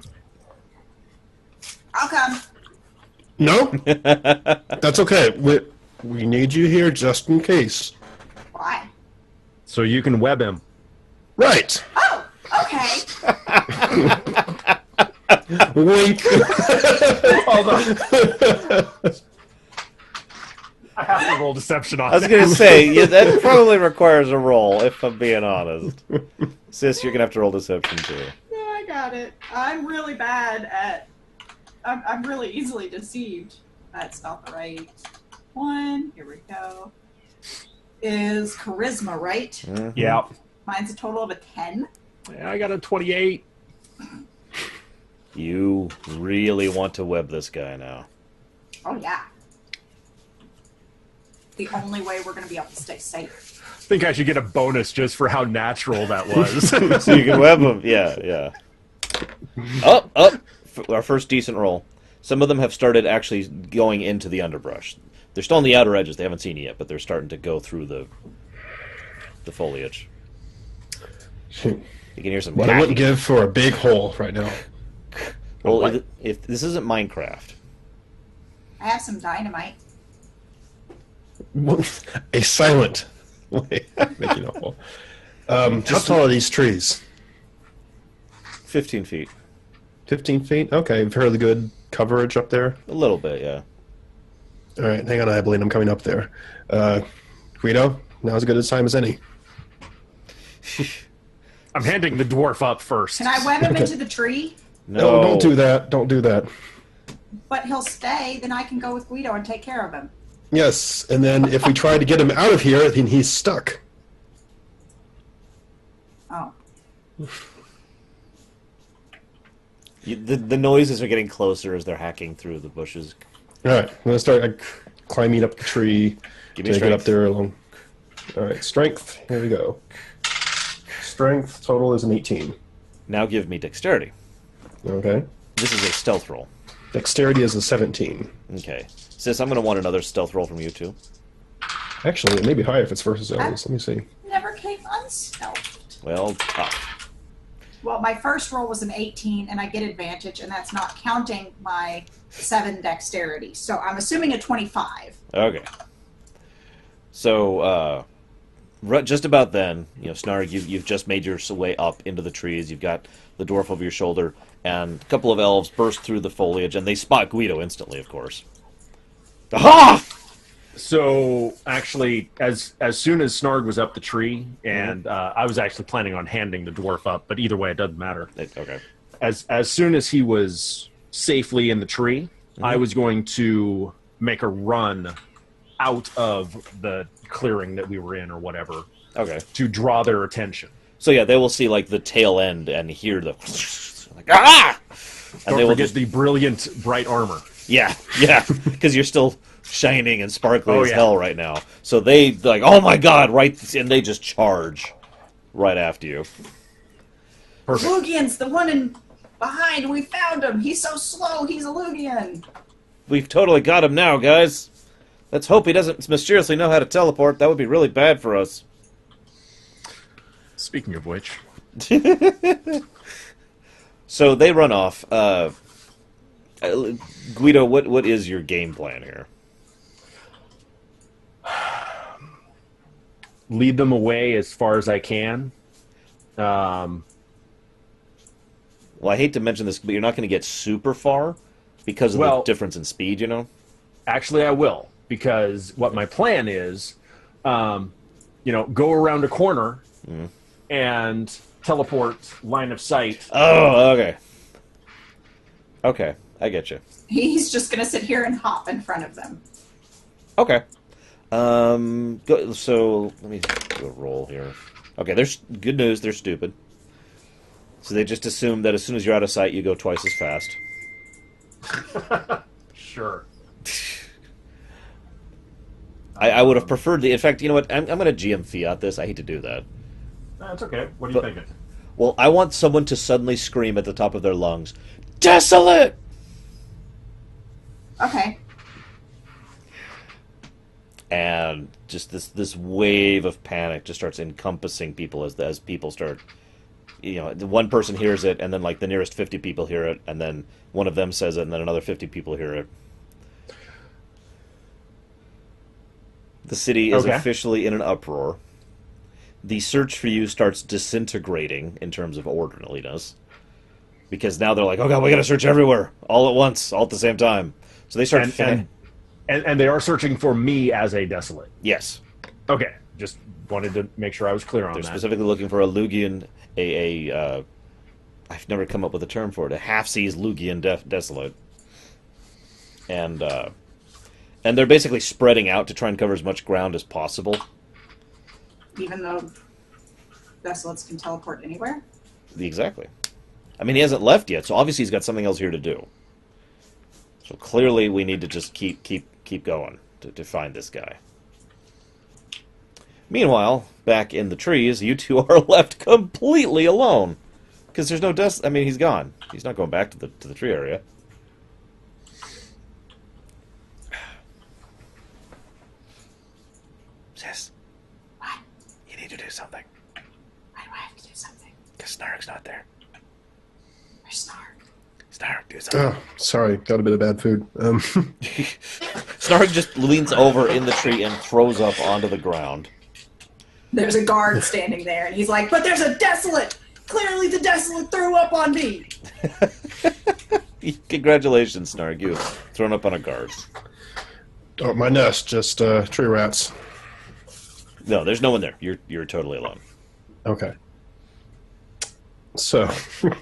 I'll come. no, that's okay. We need you here just in case. Why? So you can web him. Right. Oh, okay. Wink. Hold on. I have to roll deception on I was going to say, yeah, that probably requires a roll, if I'm being honest. Sis, you're going to have to roll deception, too. No, I got it. I'm really bad at... I'm really easily deceived. That's not the right one. Here we go. Is charisma, right? Mhm. Yeah. Mine's a total of a 10. I got a 28. You really want to web this guy now. Oh, yeah. The only way we're going to be able to stay safe. I think I should get a bonus just for how natural that was. So you can web him. Yeah. Up. Our first decent roll. Some of them have started actually going into the underbrush. They're still on the outer edges. They haven't seen it yet, but they're starting to go through the foliage. You can hear some What I hacking. wouldn't give for a big hole right now. Well, if this isn't Minecraft, I have some dynamite. A silent way of making a hole. How tall are these trees? 15 feet. 15 feet? Okay, fairly good coverage up there. A little bit, yeah. All right, hang on, Abilene, I'm coming up there. Guido, now's as good a time as any. I'm handing the dwarf up first. Can I web him into the tree? No, don't do that. Don't do that. But he'll stay, then I can go with Guido and take care of him. Yes, and then if we try to get him out of here, then he's stuck. Oh. The noises are getting closer as they're hacking through the bushes. All right, I'm going to start climbing up the tree Give me to get up strength. there along. All right, strength. Here we go. Strength total is an 18. Now give me dexterity. Okay. This is a stealth roll. Dexterity is a 17. Okay. Sis, I'm going to want another stealth roll from you, too. Actually, it may be higher if it's versus elves. Let me see. Never came unstealthed. Well, tough. Well, my first roll was an 18, and I get advantage, and that's not counting my 7 dexterity. So I'm assuming a 25. Okay. So, just about then, Snarg, you've just made your way up into the trees. You've got the dwarf over your shoulder, and a couple of elves burst through the foliage, and they spot Guido instantly, of course. Aha! So, actually, as soon as Snarg was up the tree, and I was actually planning on handing the dwarf up, but either way, it doesn't matter. Okay. As soon as he was safely in the tree, I was going to make a run out of the clearing that we were in or whatever Okay. to draw their attention. So, yeah, they will see, the tail end and hear the... ah! And Don't they will forget just... the brilliant bright armor. Yeah, because you're still shining and sparkling Oh, as yeah. hell right now. So they, oh my god, right, and they just charge right after you. Perfect. Lugian's the one in behind. We found him. He's so slow. He's a Lugian. we've totally got him now, guys. Let's hope he doesn't mysteriously know how to teleport. That would be really bad for us. Speaking of which, So they run off. Guido, what is your game plan here? lead them away as far as I can. Well, I hate to mention this, but you're not going to get super far because of the difference in speed, you know? Actually, I will, because what my plan is, go around a corner and teleport line of sight. Oh, okay. Okay, I get you. He's just going to sit here and hop in front of them. Okay. So let me do a roll here. Okay, there's good news. They're stupid. So they just assume that as soon as you're out of sight, you go twice as fast. Sure. I would have preferred the. In fact, you know what? I'm going to GM Fiat this. I hate to do that. That's okay. What are you thinking? Well, I want someone to suddenly scream at the top of their lungs, "Desolate!" Okay. And just this wave of panic just starts encompassing people as people start. The one person hears it, and then like the nearest 50 people hear it, and then one of them says it, and then another 50 people hear it. The city is officially in an uproar. The search for you starts disintegrating in terms of orderliness. Because now they're like, oh god, we gotta search everywhere, all at once, all at the same time. So they start... And they are searching for me as a desolate. Yes. Okay, just wanted to make sure I was clear on that. They're specifically looking for a Lugian, I've never come up with a term for it, a half-seas Lugian desolate. And they're basically spreading out to try and cover as much ground as possible. Even though desolates can teleport anywhere? Exactly. I mean, he hasn't left yet, so obviously he's got something else here to do. So clearly we need to just keep going to find this guy. Meanwhile, back in the trees, you two are left completely alone. Because there's no I mean, he's gone. He's not going back to the tree area. Sis. What? You need to do something. Why do I have to do something? Because Snark's not there. Where's Snark? Snark, do something. Oh, sorry. Got a bit of bad food. Snark just leans over in the tree and throws up onto the ground. There's a guard standing there, and he's like, but there's a desolate! Clearly the desolate threw up on me! Congratulations, Snark. You've thrown up on a guard. Oh, my nest, just tree rats. No, there's no one there. You're totally alone. Okay. So, I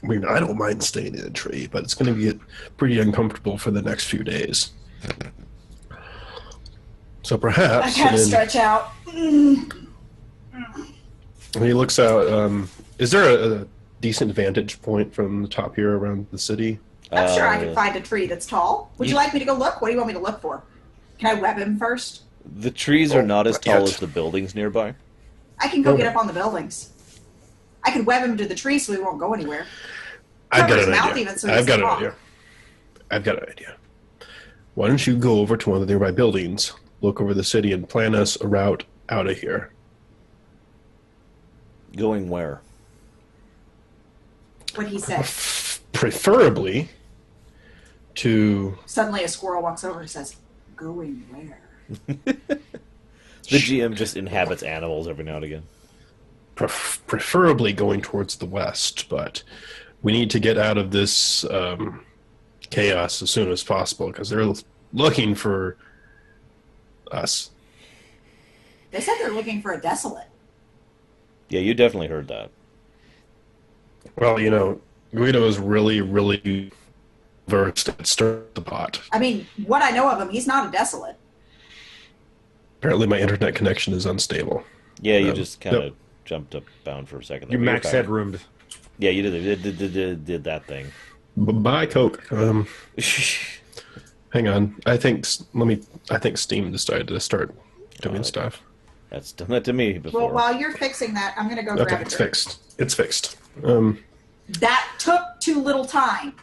mean, I don't mind staying in a tree, but it's going to get pretty uncomfortable for the next few days. So perhaps... I gotta stretch out. He looks out. Is there a decent vantage point from the top here around the city? I'm sure I can find a tree that's tall. Would you like me to go look? What do you want me to look for? Can I web him first? The trees are not as tall as the buildings nearby. I can go get up on the buildings. I can web him to the tree so he won't go anywhere. I've got Cover an his mouth idea. even so he I've got doesn't an talk. idea. I've got an idea. Why don't you go over to one of the nearby buildings, look over the city, and plan us a route out of here? Going where? What he said. Preferably to... Suddenly a squirrel walks over and says, going where? The GM just inhabits animals every now and again. Preferably going towards the west, but we need to get out of this chaos as soon as possible because they're looking for us. They said they're looking for a desolate. Yeah, you definitely heard that. Well, Guido is really, really versed at stirring the pot. I mean, what I know of him, he's not a desolate. Apparently my internet connection is unstable. Yeah, you just kind of jumped up bound for a second. You max headroomed. Yeah, you did that thing. Bye, Coke. Hang on. I think Steam decided to start doing stuff. That's done that to me before. Well, while you're fixing that, I'm going to go grab a it's drink. fixed. It's fixed. That took too little time.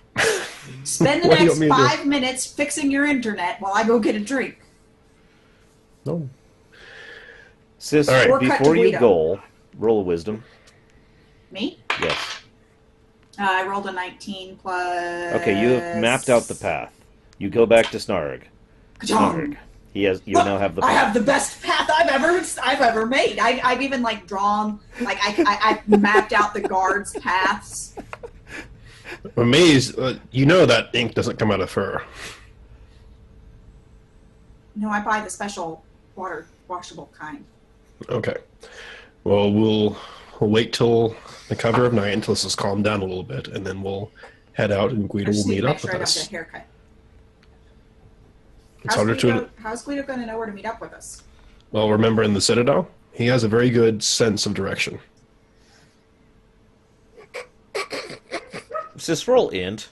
Spend the What do you next want me to do? 5 minutes fixing your internet while I go get a drink. No. Sis, All right. Or cut before to you Guido. goal, roll a wisdom. Me? Yes. I rolled a 19 plus... Okay, you have mapped out the path. You go back to Snarg. Snarg. You Look, now have the I path. have the best path I've ever made. I've even like drawn, like I've mapped out the guards' paths. Amazed. You know that ink doesn't come out of fur. No, I buy the special water washable kind. Okay. Well, we'll wait till the cover of night until this has calmed down a little bit, and then we'll head out and I Guido will just need meet to make up sure with I don't get us. a haircut. It's harder to. How's Guido going to know where to meet up with us? Well, remember in the Citadel, he has a very good sense of direction. Sis, roll int.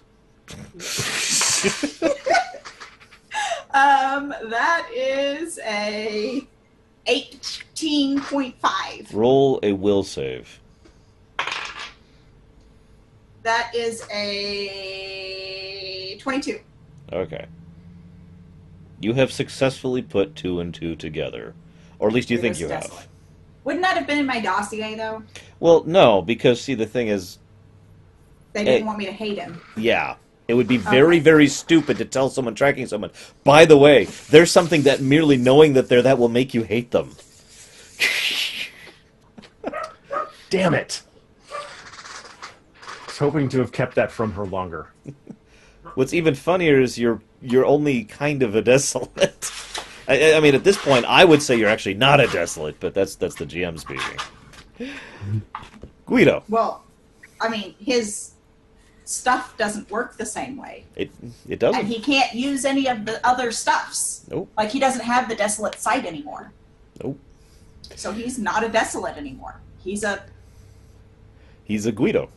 That is a 18.5. Roll a will save. That is a 22. Okay. You have successfully put 2 and 2 together. Or at least you think you Guido's have. desolate. Wouldn't that have been in my dossier, though? Well, no, because, see, the thing is, They didn't want me to hate him. yeah, it would be very, Okay. very stupid to tell someone tracking someone, by the way, there's something that merely knowing that they're that will make you hate them. Damn it! I was hoping to have kept that from her longer. What's even funnier is you're only kind of a desolate. I mean, at this point, I would say you're actually not a desolate, but that's the GM speaking. Guido, Well, I mean, his stuff doesn't work the same way. it And doesn't. he can't use any of the other stuffs. Nope. Like, he doesn't have the desolate sight anymore. Nope. So he's not a desolate anymore. He's a... He's a Guido.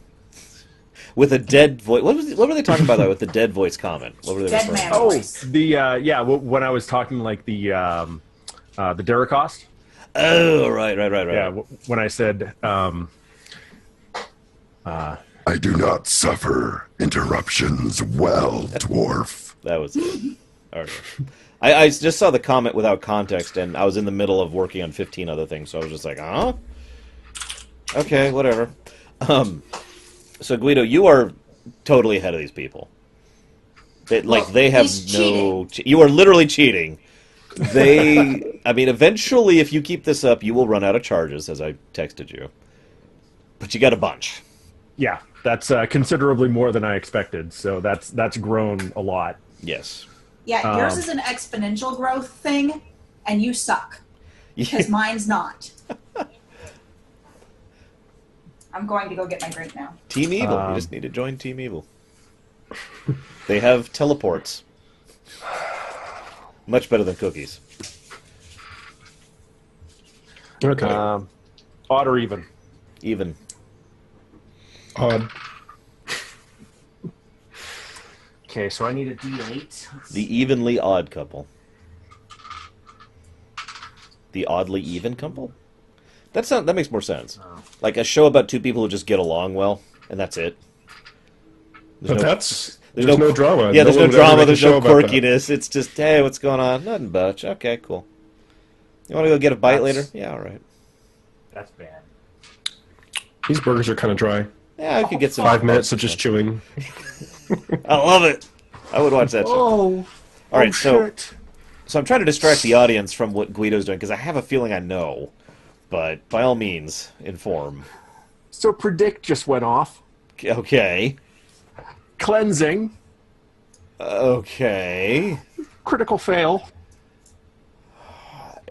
With a dead voice. What were they talking about, though, with the dead voice comment? What were they Dead referring man. to? Oh, Voice. when I was talking like the Dericost. Oh, right. Yeah, when I said I do not suffer interruptions well, dwarf. That was it. Okay. I just saw the comment without context, and I was in the middle of working on 15 other things, so I was just like, huh? Okay, whatever. So, Guido, you are totally ahead of these people. They have he's no... You are literally cheating. I mean, eventually, if you keep this up, you will run out of charges, as I texted you. But you got a bunch. yeah, that's considerably more than I expected. So that's grown a lot. Yes. Yeah, yours is an exponential growth thing, and you suck. Because mine's not. I'm going to go get my drink now. Team Evil. You just need to join Team Evil. They have teleports. Much better than cookies. Okay. Odd or even. Even. Odd. Okay, so I need a D8. The evenly odd couple. The oddly even couple? That makes more sense. Like a show about two people who just get along well, and that's it. But there's there's no drama. Yeah, there's no one would ever drama, make a there's show no about that. quirkiness. It's just, hey, what's going on? Nothing much. Okay, cool. You want to go get a bite later? That's- Yeah, all right. That's bad. These burgers are kind of dry. Yeah, I could get some 5 minutes of just chewing. I love it. I would watch that show. Oh. All right, so I'm trying to distract the audience from what Guido's doing because I have a feeling I know, but by all means, inform. So predict just went off. Okay. Cleansing. Okay. Critical fail.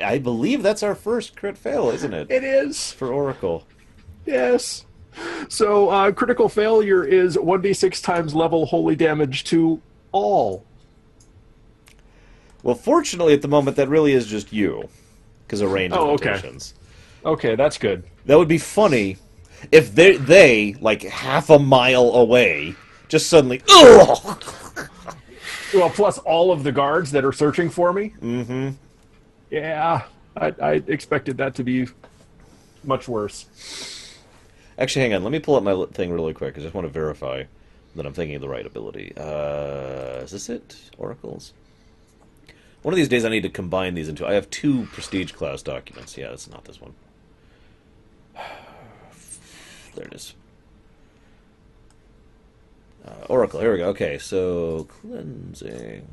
I believe that's our first crit fail, isn't it? It is. For Oracle. Yes. So critical failure is 1d6 times level holy damage to all. Well, fortunately, at the moment, that really is just you, because of range Oh, okay. limitations. Okay, that's good. That would be funny if they like half a mile away, just suddenly, ugh! Well, plus all of the guards that are searching for me. Mm-hmm. Yeah, I expected that to be much worse. Actually, hang on. Let me pull up my thing really quick. I just want to verify. that I'm thinking of the right ability. Is this it? Oracles? One of these days I need to combine these into... I have 2 prestige class documents. Yeah, it's not this one. There it is. Oracle, here we go. Okay, so cleansing.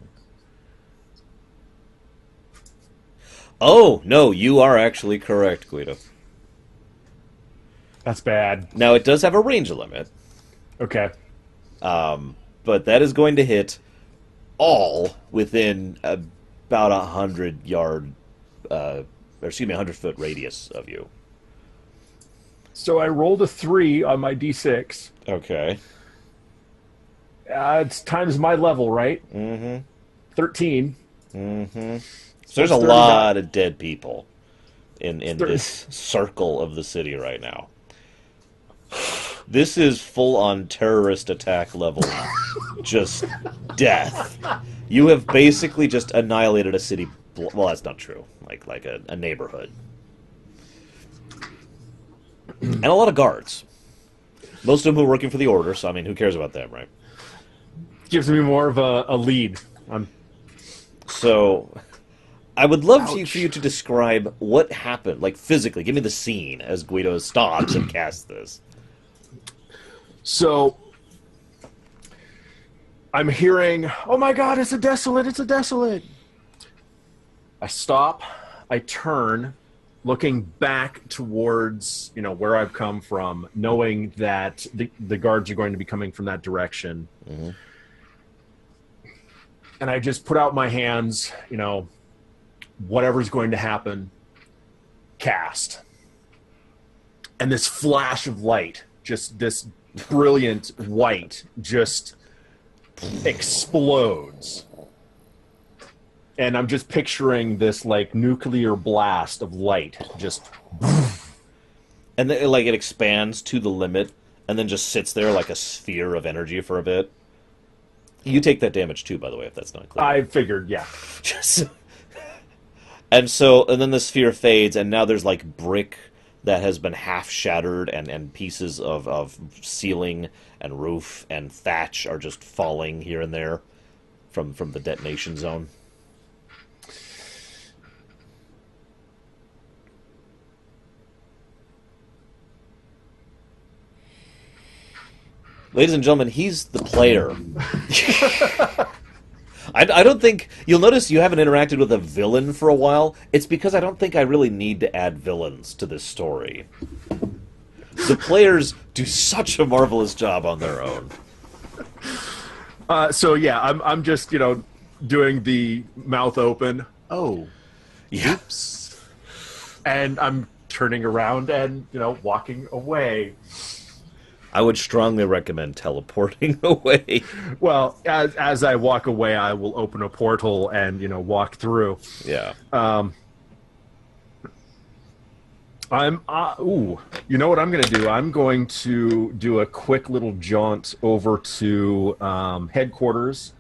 Oh, no, you are actually correct, Guido. That's bad. Now, it does have a range limit, Okay. but that is going to hit all within about 100 yard, or excuse me, 100-foot radius of you. So I rolled a 3 on my d6. Okay. It's times my level, right? Mm-hmm. 13. Mm-hmm. So there's a 39. lot of dead people in this circle of the city right now. This is full-on terrorist attack level, just death. You have basically just annihilated a city. Well, that's not true. Like a neighborhood, and a lot of guards. Most of them who are working for the Order. So I mean, who cares about them, right? Gives me more of a lead. So, I would love for Ouch. you to describe what happened, like physically. Give me the scene as Guido stops and casts this. So I'm hearing, oh my god, it's a desolate, it's a desolate. I stop, I turn, looking back towards, where I've come from, knowing that the guards are going to be coming from that direction. Mm-hmm. And I just put out my hands, whatever's going to happen, cast. And this flash of light, just this brilliant white, just explodes. And I'm just picturing this, nuclear blast of light, just... And then, it expands to the limit, and then just sits there like a sphere of energy for a bit. You take that damage too, by the way, if that's not clear. I figured, yeah. And then the sphere fades, and now there's brick that has been half shattered, and pieces of ceiling and roof and thatch are just falling here and there from the detonation zone. Ladies and gentlemen, he's the player. I don't think... You'll notice you haven't interacted with a villain for a while. It's because I don't think I really need to add villains to this story. The players do such a marvelous job on their own. So, yeah, I'm just, doing the mouth open. Oh. Yeah. Oops. And I'm turning around and, walking away. I would strongly recommend teleporting away. Well, as I walk away, I will open a portal and, walk through. Yeah. You know what I'm going to do? I'm going to do a quick little jaunt over to headquarters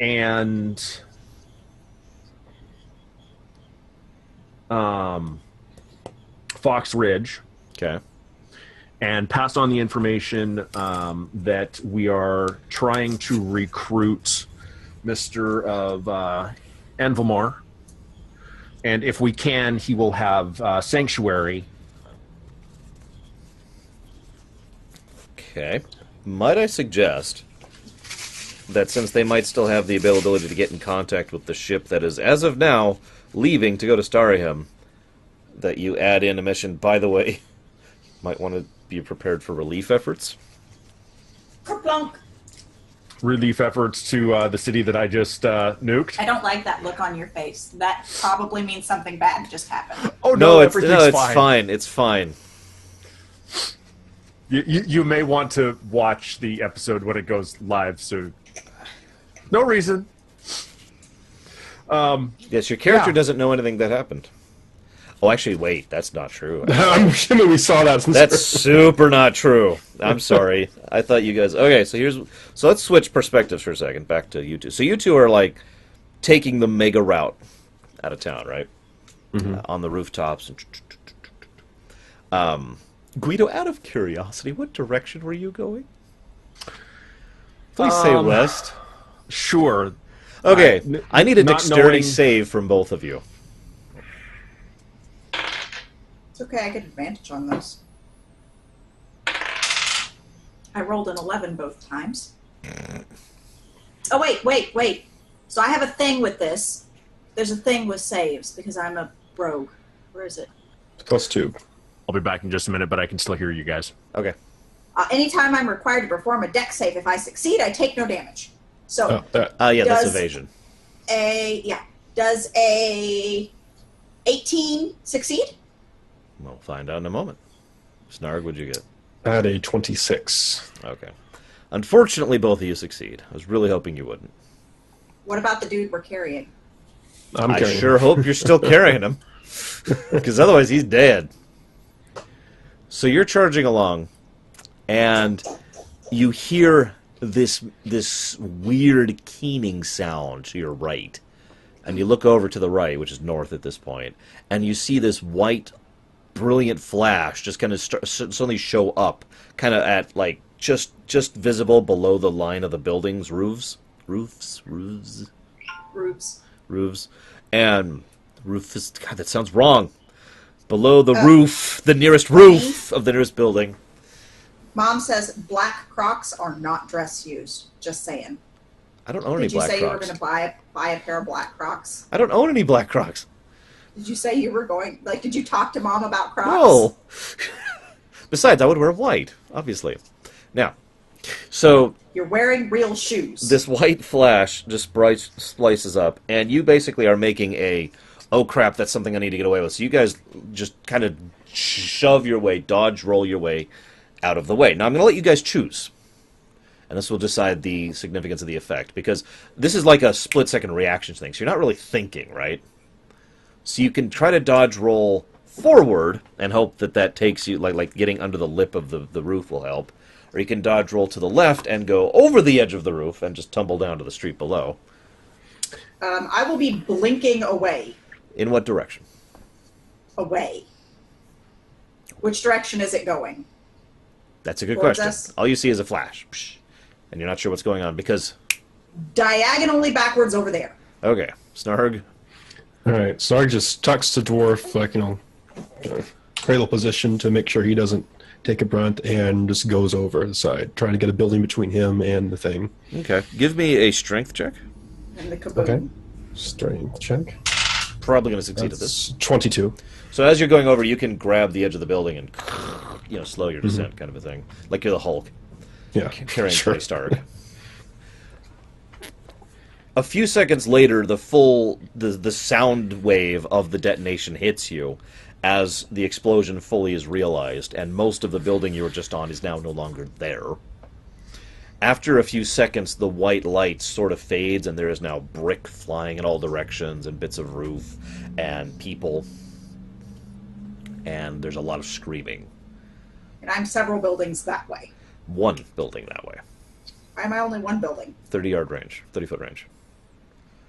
and Fox Ridge. Okay. And pass on the information that we are trying to recruit Mr. of Envelmar. And if we can, he will have Sanctuary. Okay. Might I suggest that since they might still have the availability to get in contact with the ship that is, as of now, leaving to go to Starium, that you add in a mission, by the way, might want to be prepared for relief efforts. Kerplunk. Relief efforts to the city that I just nuked. I don't like that look on your face. That probably means something bad just happened. Oh No, it's everything's fine. It's fine. You may want to watch the episode when it goes live, so no reason. Yes, your character Yeah. doesn't know anything that happened. Oh, actually, wait, that's not true. I'm assuming we saw that. That's super not true. I'm sorry. I thought you guys... Okay, so let's switch perspectives for a second, back to you two. So you two are, taking the mega route out of town, right? Mm-hmm. On the rooftops. Guido, out of curiosity, what direction were you going? Please say west. Sure. Okay, I need a not dexterity knowing- save from both of you. It's okay, I get advantage on those. I rolled an 11 both times. Oh, wait. So I have a thing with this. There's a thing with saves, because I'm a rogue. Where is it? +2. I'll be back in just a minute, but I can still hear you guys. Okay. Anytime I'm required to perform a dex save, if I succeed, I take no damage. So, Oh, that. Yeah, that's Does- evasion. Does a 18 succeed? We'll find out in a moment. Snarg, what'd you get? I had a 26. Okay. Unfortunately, both of you succeed. I was really hoping you wouldn't. What about the dude we're carrying? I'm I carrying sure hope you're still carrying him, because otherwise he's dead. So you're charging along, and you hear this weird keening sound to your right, and you look over to the right, which is north at this point, and you see this white, brilliant flash just kind of suddenly show up, kind of at like just visible below the line of the buildings' roofs, and roof is God. That sounds wrong. Below the roof, the nearest roof of the nearest building. Mom says black Crocs are not dress used. Just saying. I don't own any Did you black say you were Crocs. going to buy a pair of black Crocs? I don't own any black Crocs. Did you say you were going? Like, did you talk to Mom about Crocs? No. Besides, I would wear white, obviously. Now, so You're wearing real shoes. this white flash just splices up, and you basically are making a, oh crap, that's something I need to get away with. So you guys just kind of shove your way, dodge, roll your way out of the way. Now I'm going to let you guys choose. And this will decide the significance of the effect, because this is like a split-second reaction thing, so you're not really thinking, right? So you can try to dodge roll forward and hope that takes you, like getting under the lip of the roof will help. Or you can dodge roll to the left and go over the edge of the roof and just tumble down to the street below. I will be blinking away. In what direction? Away. Which direction is it going? That's a good Towards question. us? All you see is a flash. Psh. And you're not sure what's going on because... Diagonally backwards over there. Okay, Snarg. All right, Sarg just tucks the dwarf, like, cradle position to make sure he doesn't take a brunt, and just goes over the side, trying to get a building between him and the thing. Okay, give me a strength check. And the kaboom. Okay. Strength check. Probably going to succeed at this. That's 22. So as you're going over, you can grab the edge of the building and, slow your descent, kind of a thing. Like you're the Hulk, Yeah, carrying sure. Tony Stark. A few seconds later, the sound wave of the detonation hits you as the explosion fully is realized, and most of the building you were just on is now no longer there. After a few seconds, the white light sort of fades, and there is now brick flying in all directions, and bits of roof, and people. And there's a lot of screaming. And I'm several buildings that way. One building that way. Why am I only one building? 30-yard range. 30-foot range.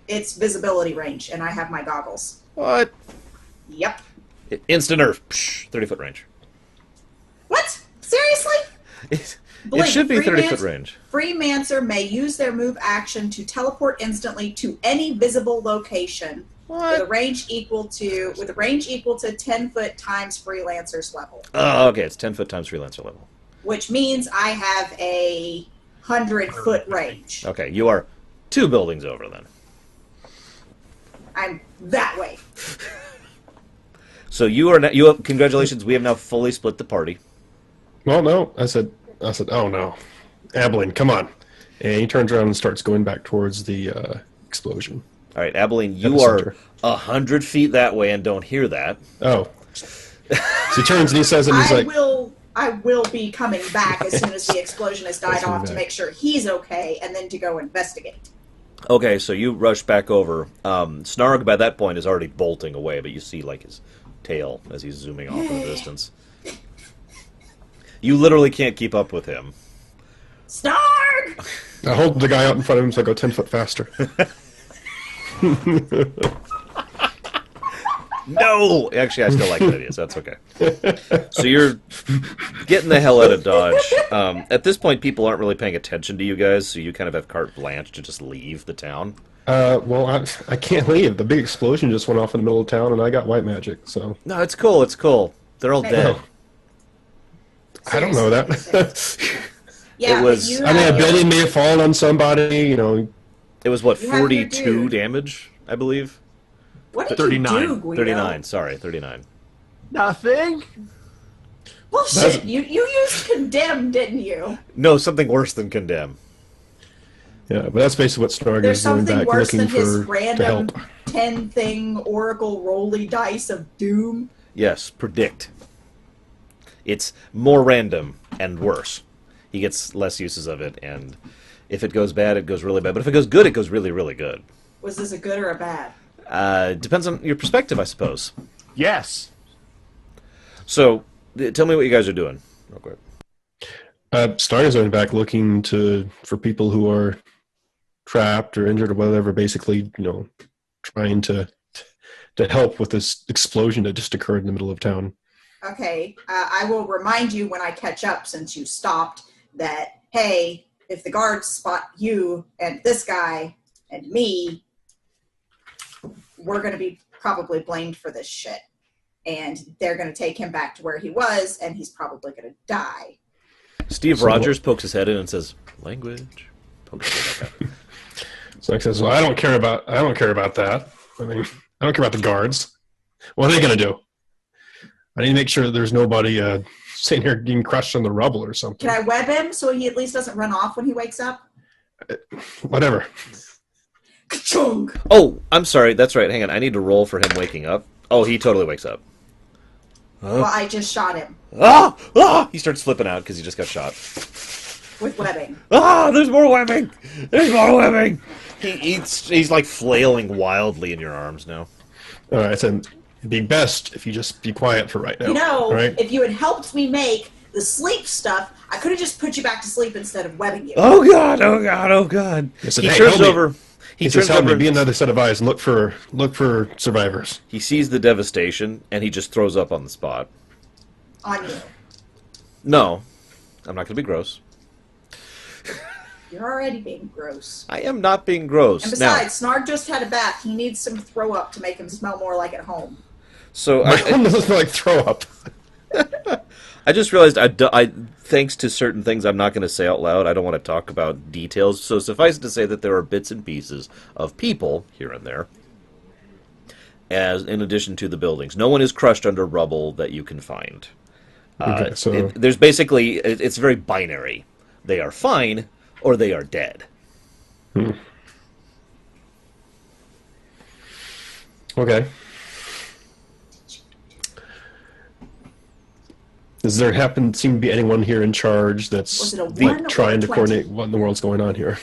It's visibility range, and I have my goggles. What? Yep. Instant Earth. 30-foot range. What? Seriously? It Blink, should be 30-foot Freemancer- range. Freemancer may use their move action to teleport instantly to any visible location with a range equal to 10 foot times freelancer's level. Oh, okay. It's 10 foot times freelancer level. Which means I have a 100-foot range. Okay, you are 2 buildings over then. I'm that way. So congratulations. We have now fully split the party. Well, no, I said, oh no. Abilene, come on. And he turns around and starts going back towards the explosion. All right, Abilene, you Epicenter. are 100 feet that way and don't hear that. Oh. So he turns and he says, and he's I like, will be coming back as soon as the explosion has died Coming off to back. make sure he's okay, and then to go investigate. Okay, so you rush back over. Snarg, by that point, is already bolting away, but you see, like, his tail as he's zooming off in the distance. You literally can't keep up with him. Snarg! I hold the guy out in front of him so I go 10 foot faster. No! Actually, I still like that idea, so that's okay. So you're getting the hell out of Dodge. At this point, people aren't really paying attention to you guys, so you kind of have carte blanche to just leave the town. Well, I can't leave. The big explosion just went off in the middle of town, and I got white magic, so... No, it's cool, it's cool. They're all dead. I don't know that. Yeah, It was- but you I mean, a have your- building may have fallen on somebody, you know. It was, what, You have your 42 dude. damage, I believe? What did 39. you do, Guido? 39, sorry, 39. Nothing. Bullshit. You used condemn, didn't you? No, something worse than condemn. Yeah, but that's basically what Snarg There's is doing something back, worse looking than his to random help. 10-thing Oracle rolly dice of doom. Yes, predict. It's more random and worse. He gets less uses of it, and if it goes bad, it goes really bad. But if it goes good, it goes really, really good. Was this a good or a bad? Depends on your perspective, I suppose. Yes. So, tell me what you guys are doing, real quick. Snarg is going back looking for people who are trapped or injured or whatever, basically, you know, trying to help with this explosion that just occurred in the middle of town. Okay, I will remind you when I catch up, since you stopped, that, hey, if the guards spot you and this guy and me, we're going to be probably blamed for this shit. And they're going to take him back to where he was, and he's probably going to die. Steve So Rogers pokes his head in and says, "Language." Pokes his head back up. So I says, "Well, I don't care about that. I mean, I don't care about the guards. What are they going to do? I need to make sure that there's nobody sitting here getting crushed in the rubble or something. Can I web him so he at least doesn't run off when he wakes up? Whatever." Ka-chung! Oh, I'm sorry. That's right. Hang on. I need to roll for him waking up. Oh, he totally wakes up. Well, I just shot him Ah! Ah! He starts flipping out because he just got shot. with webbing. Ah! There's more webbing! There's more webbing! He's like flailing wildly in your arms now. All right, so it'd be best if you just be quiet for right now. You know, all right? if you had helped me make the sleep stuff, I could have just put you back to sleep instead of webbing you. Oh god! Oh god! Oh god! He said, He "Hey, turns help me." over. He He says, turns "Help me, over. be another set of eyes and look for survivors." He sees the devastation and he just throws up on the spot. On you. No, I'm not going to be gross. You're already being gross. I am not being gross. And besides, Snarg just had a bath. He needs some throw up to make him smell more like at home. So My home doesn't smell like throw up. I just realized I thanks to certain things I'm not going to say out loud, I don't want to talk about details. So suffice it to say that there are bits and pieces of people here and there, as in addition to the buildings. No one is crushed under rubble that you can find. Okay, so There's basically, it's very binary. They are fine or they are dead. okay. Does there seem to be anyone here in charge that's Was it a like 1 or trying to 20? coordinate what in the world's going on here?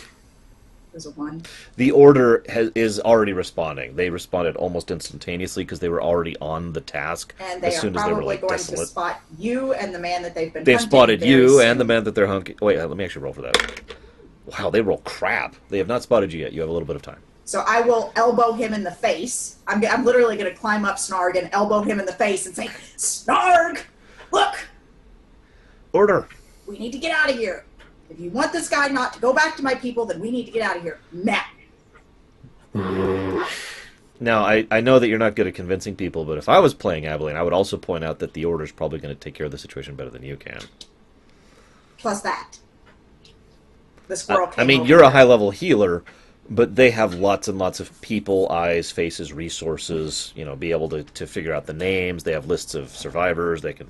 There's a 1. The Order is already responding. They responded almost instantaneously because they were already on the task And they as are soon as they were probably like going to desolate. spot you and the man that they've been They've hunting spotted very you soon. and the man that they're hunting. Wait, let me actually roll for that. Wow, they roll crap. They have not spotted you yet. You have a little bit of time. So I will elbow him in the face. I'm literally going to climb up Snarg and elbow him in the face and say, Snarg, look, Order. we need to get out of here. If you want this guy not to go back to my people, then we need to get out of here now. Now, I know that you're not good at convincing people, but if I was playing Abilene, I would also point out that the Order's probably going to take care of the situation better than you can. Plus that. The squirrel I came mean, over you're a here. high-level healer, but they have lots and lots of people, eyes, faces, resources, be able to figure out the names. They have lists of survivors. They can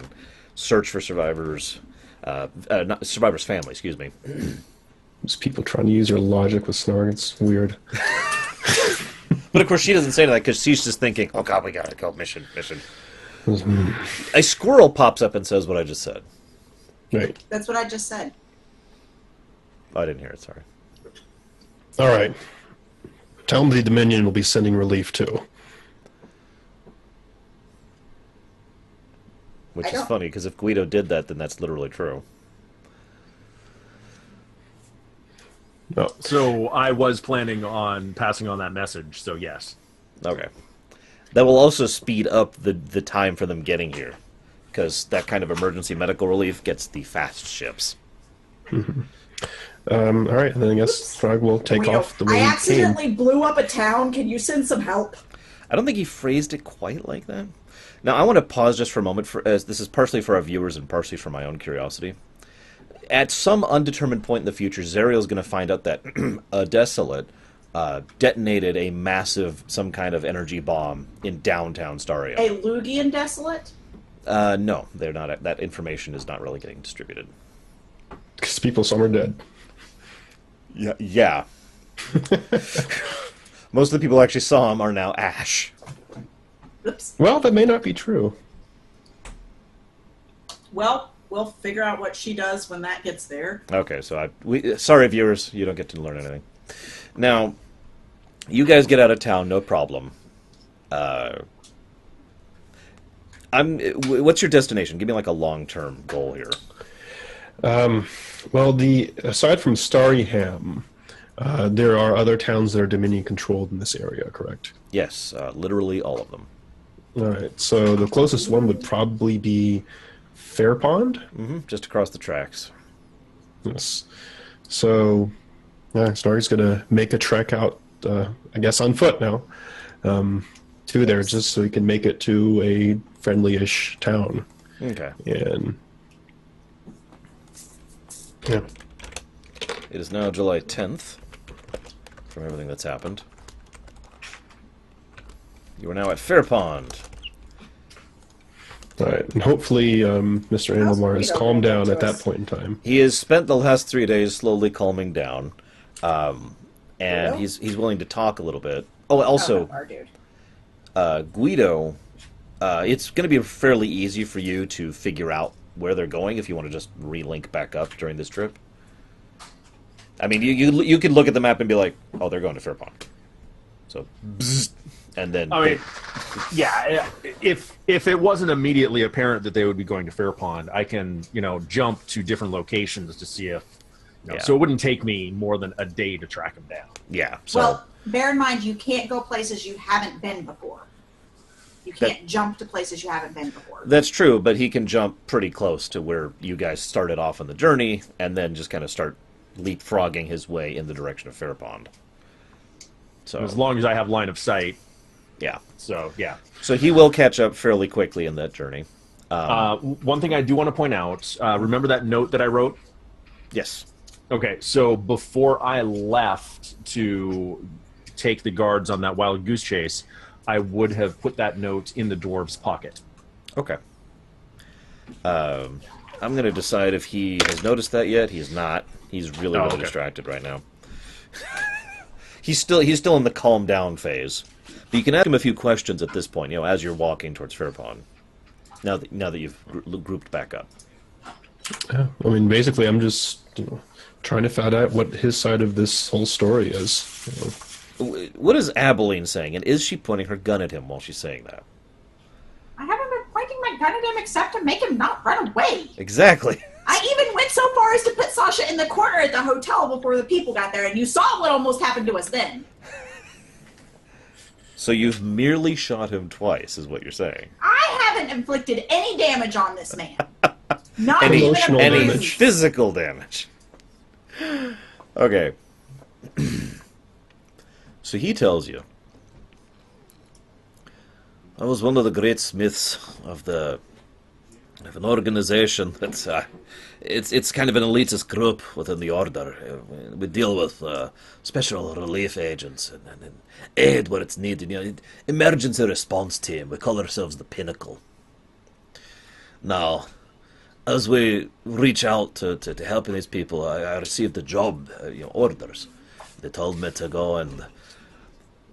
search for survivors. Not survivors' family, excuse me. There's people trying to use your logic with Snarg. It's weird. But of course, she doesn't say that because she's just thinking, "Oh God, we gotta go mission." A squirrel pops up and says what I just said. Right. That's what I just said. Oh, I didn't hear it. Sorry. All right. Tell them the Dominion will be sending relief too. Which I is don't- funny because if Guido did that, then that's literally true. No. So I was planning on passing on that message. So yes. Okay. That will also speed up the time for them getting here, because that kind of emergency medical relief gets the fast ships. All right, then I guess Frog will take off the way I he came. accidentally blew up a town. Can you send some help? I don't think he phrased it quite like that. Now, I want to pause just for a moment, as this is partially for our viewers and partially for my own curiosity. At some undetermined point in the future, Zariel's going to find out that a Desolate detonated a massive, some kind of energy bomb in downtown Staria. A Lugian Desolate? No, they're not. That information is not really getting distributed. Because people, some are dead. Yeah. Most of the people who actually saw him are now ash. Oops. Well, that may not be true. Well, we'll figure out what she does when that gets there. Okay, so sorry, viewers, you don't get to learn anything. Now, you guys get out of town, no problem. What's your destination? Give me like a long-term goal here. Well, aside from Starryham, there are other towns that are Dominion controlled in this area, correct? Yes, literally all of them. All right. So the closest one would probably be Fairpond. Just across the tracks. Yes. So, Starry's gonna make a trek out, I guess, on foot now, to there, just so he can make it to a friendly-ish town. Okay. And yeah. It is now July 10th, from everything that's happened. You are now at Fairpond. All right, and hopefully Mr. Andelmar has calmed down at that point in time. He has spent the last 3 days slowly calming down, and he's willing to talk a little bit. Oh, also, Guido, it's going to be fairly easy for you to figure out where they're going if you want to just relink back up during this trip. I mean, you could look at the map and be like, oh, they're going to Fairpond. So, bzzz, and then... I mean, yeah, if it wasn't immediately apparent that they would be going to Fairpond, I can, jump to different locations to see if... So it wouldn't take me more than a day to track them down. Yeah, so... Well, bear in mind, you can't go places you haven't been before. You can't jump to places you haven't been before. That's true, but he can jump pretty close to where you guys started off on the journey, and then just kind of start leapfrogging his way in the direction of Fairpond. So as long as I have line of sight. Yeah. So, yeah. So he will catch up fairly quickly in that journey. One thing I do want to point out, remember that note that I wrote? Yes. Okay, so before I left to take the guards on that wild goose chase, I would have put that note in the dwarf's pocket. Okay. I'm going to decide if he has noticed that yet. He's not. He's really distracted right now. He's still in the calm down phase. But you can ask him a few questions at this point, as you're walking towards Fairpond. Now that you've grouped back up. Yeah, I mean, basically, I'm just trying to find out what his side of this whole story is. What is Abilene saying, and is she pointing her gun at him while she's saying that? I haven't been pointing my gun at him except to make him not run away. Exactly. I even went so far as to put Sasha in the corner at the hotel before the people got there, and you saw what almost happened to us then. So you've merely shot him twice, is what you're saying. I haven't inflicted any damage on this man. Not Any even a bruise. physical damage. Okay. So he tells you, I was one of the great smiths of an organization that's it's kind of an elitist group within the order. We deal with special relief agents and aid where it's needed. Emergency response team. We call ourselves the Pinnacle. Now, as we reach out to helping these people, I received a job, orders. They told me to go and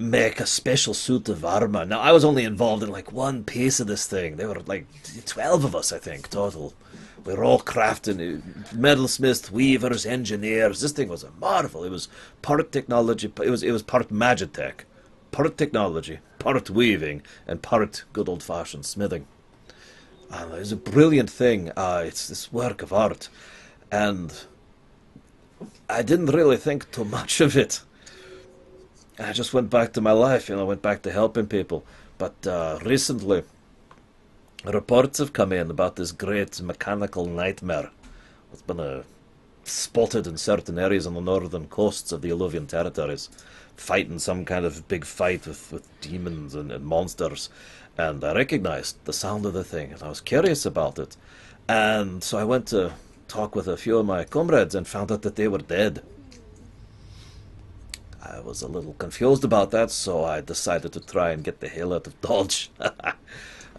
make a special suit of armor. Now, I was only involved in one piece of this thing. There were 12 of us, I think, total. We were all crafting, metalsmiths, weavers, engineers. This thing was a marvel. It was part technology. It was part magitech, part technology, part weaving, and part good old-fashioned smithing. It was a brilliant thing. It's this work of art. And I didn't really think too much of it. I just went back to my life, went back to helping people. But recently, reports have come in about this great mechanical nightmare that's been spotted in certain areas on the northern coasts of the Alluvian territories, fighting some kind of big fight with demons and monsters. And I recognized the sound of the thing, and I was curious about it. And so I went to talk with a few of my comrades and found out that they were dead. I was a little confused about that, so I decided to try and get the hell out of Dodge.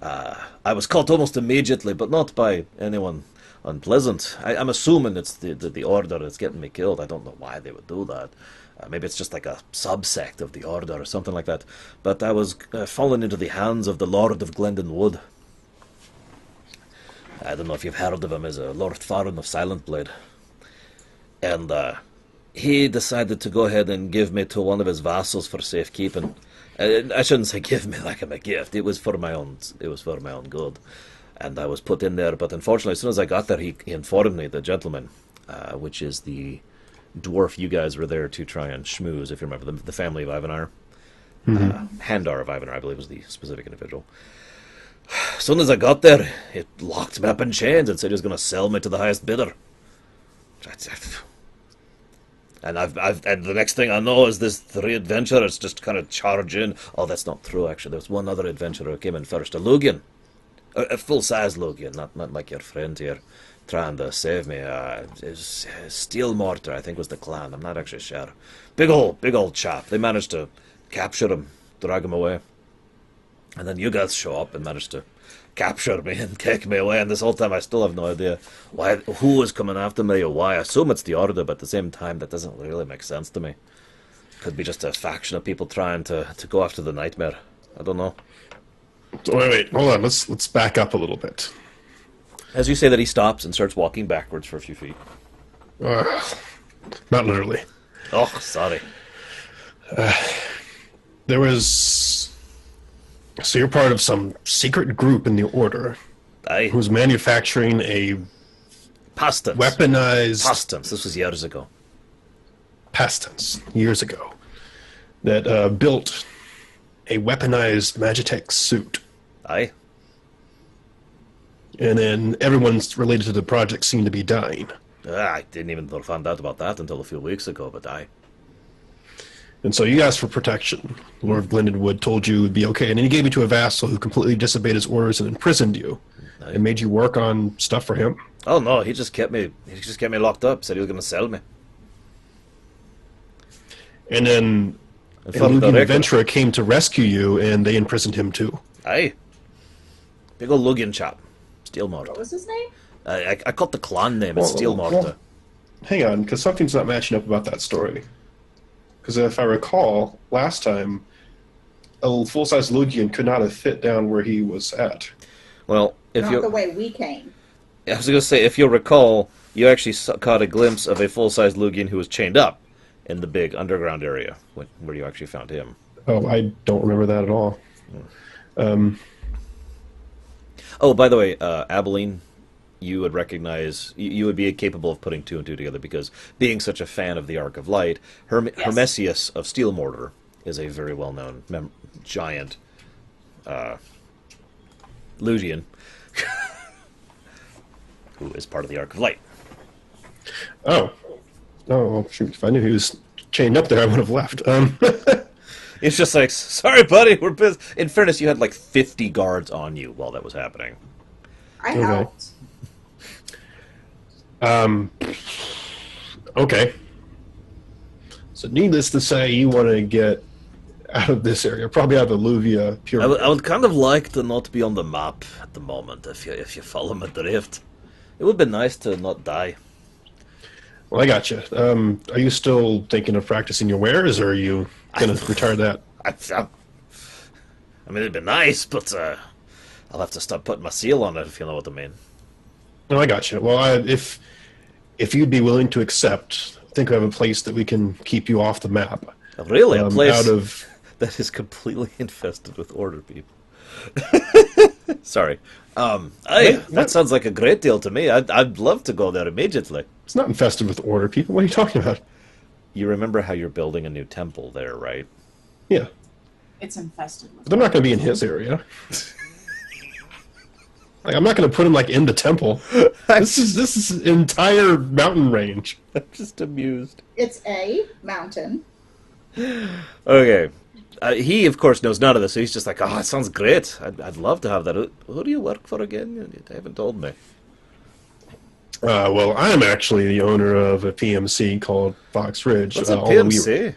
I was caught almost immediately, but not by anyone unpleasant. I'm assuming it's the Order that's getting me killed. I don't know why they would do that. Maybe it's just like a subsect of the Order or something like that. But I was fallen into the hands of the Lord of Glendon Wood. I don't know if you've heard of him as a Lord Farron of Silent Blade. And he decided to go ahead and give me to one of his vassals for safekeeping. I shouldn't say give me like I'm a gift. It was for my own. It was for my own good, and I was put in there. But unfortunately, as soon as I got there, he informed me, the gentleman, which is the dwarf you guys were there to try and schmooze, if you remember, the family of Ivanar. Handar of Ivanar, I believe, was the specific individual. As soon as I got there, it locked me up in chains and said he was going to sell me to the highest bidder. And and the next thing I know is this 3 adventurers just kind of charge in. Oh, that's not true, actually. There was one other adventurer who came in first, a Lugian. A full-size Lugian, not like your friend here, trying to save me. Steel Mortar, I think, was the clan. I'm not actually sure. Big old chap. They managed to capture him, drag him away. And then you guys show up and managed to capture me and take me away, and this whole time I still have no idea who is coming after me or why. I assume it's the Order, but at the same time that doesn't really make sense to me. Could be just a faction of people trying to go after the nightmare. I don't know. Wait, hold on. Let's back up a little bit. As you say that, he stops and starts walking backwards for a few feet. Not literally. Oh, sorry. There was... So you're part of some secret group in the Order Aye. who's manufacturing a Past tense. weaponized... Past tense. This was years ago. Past tense, years ago, that built a weaponized Magitech suit. Aye. And then everyone's related to the project seemed to be dying. I didn't even find out about that until a few weeks ago, but aye. And so you asked for protection. Lord Glendon Wood told you it would be okay, and then he gave you to a vassal who completely disobeyed his orders and imprisoned you. Aye. And made you work on stuff for him. Oh no, he just kept me locked up, said he was going to sell me. And then a Lugian adventurer came to rescue you, and they imprisoned him too. Aye. Big old Lugian chap. Steel Mortar. What was his name? I caught the clan name. It's Steel Mortar. Hang on, because something's not matching up about that story. Because if I recall, last time, a full-size Lugian could not have fit down where he was at. Well, if Not you... the way we came. I was going to say, if you'll recall, you actually caught a glimpse of a full-size Lugian who was chained up in the big underground area where you actually found him. Oh, I don't remember that at all. Oh, by the way, Abilene, you would recognize, you would be capable of putting 2 and 2 together, because being such a fan of the Arc of Light, Hermesius of Steel Mortar is a very well-known giant Lugian who is part of the Arc of Light. Oh, well, shoot, if I knew he was chained up there, I would have left. It's just like, sorry, buddy, we're busy. In fairness, you had like 50 guards on you while that was happening. I helped. Okay. So needless to say, you want to get out of this area, probably out of Alluvia. I would kind of like to not be on the map at the moment, if you follow my drift. It would be nice to not die. Well, I got you. Are you still thinking of practicing your wares, or are you going to retire that? I mean, it'd be nice, but I'll have to start putting my seal on it, if you know what I mean. No, I got you. Well, if you'd be willing to accept, I think we have a place that we can keep you off the map. Really? A place out of... that is completely infested with Order people. Sorry. That sounds like a great deal to me. I'd love to go there immediately. It's not infested with Order people. What are you talking about? You remember how you're building a new temple there, right? Yeah. It's infested with. They're not going to be in his area. Like, I'm not going to put him like in the temple. This is an entire mountain range. I'm just amused. It's a mountain. Okay. He, of course, knows none of this, so he's just like, oh, it sounds great. I'd love to have that. Who do you work for again? You haven't told me. Well, I'm actually the owner of a PMC called Fox Ridge. What's a PMC?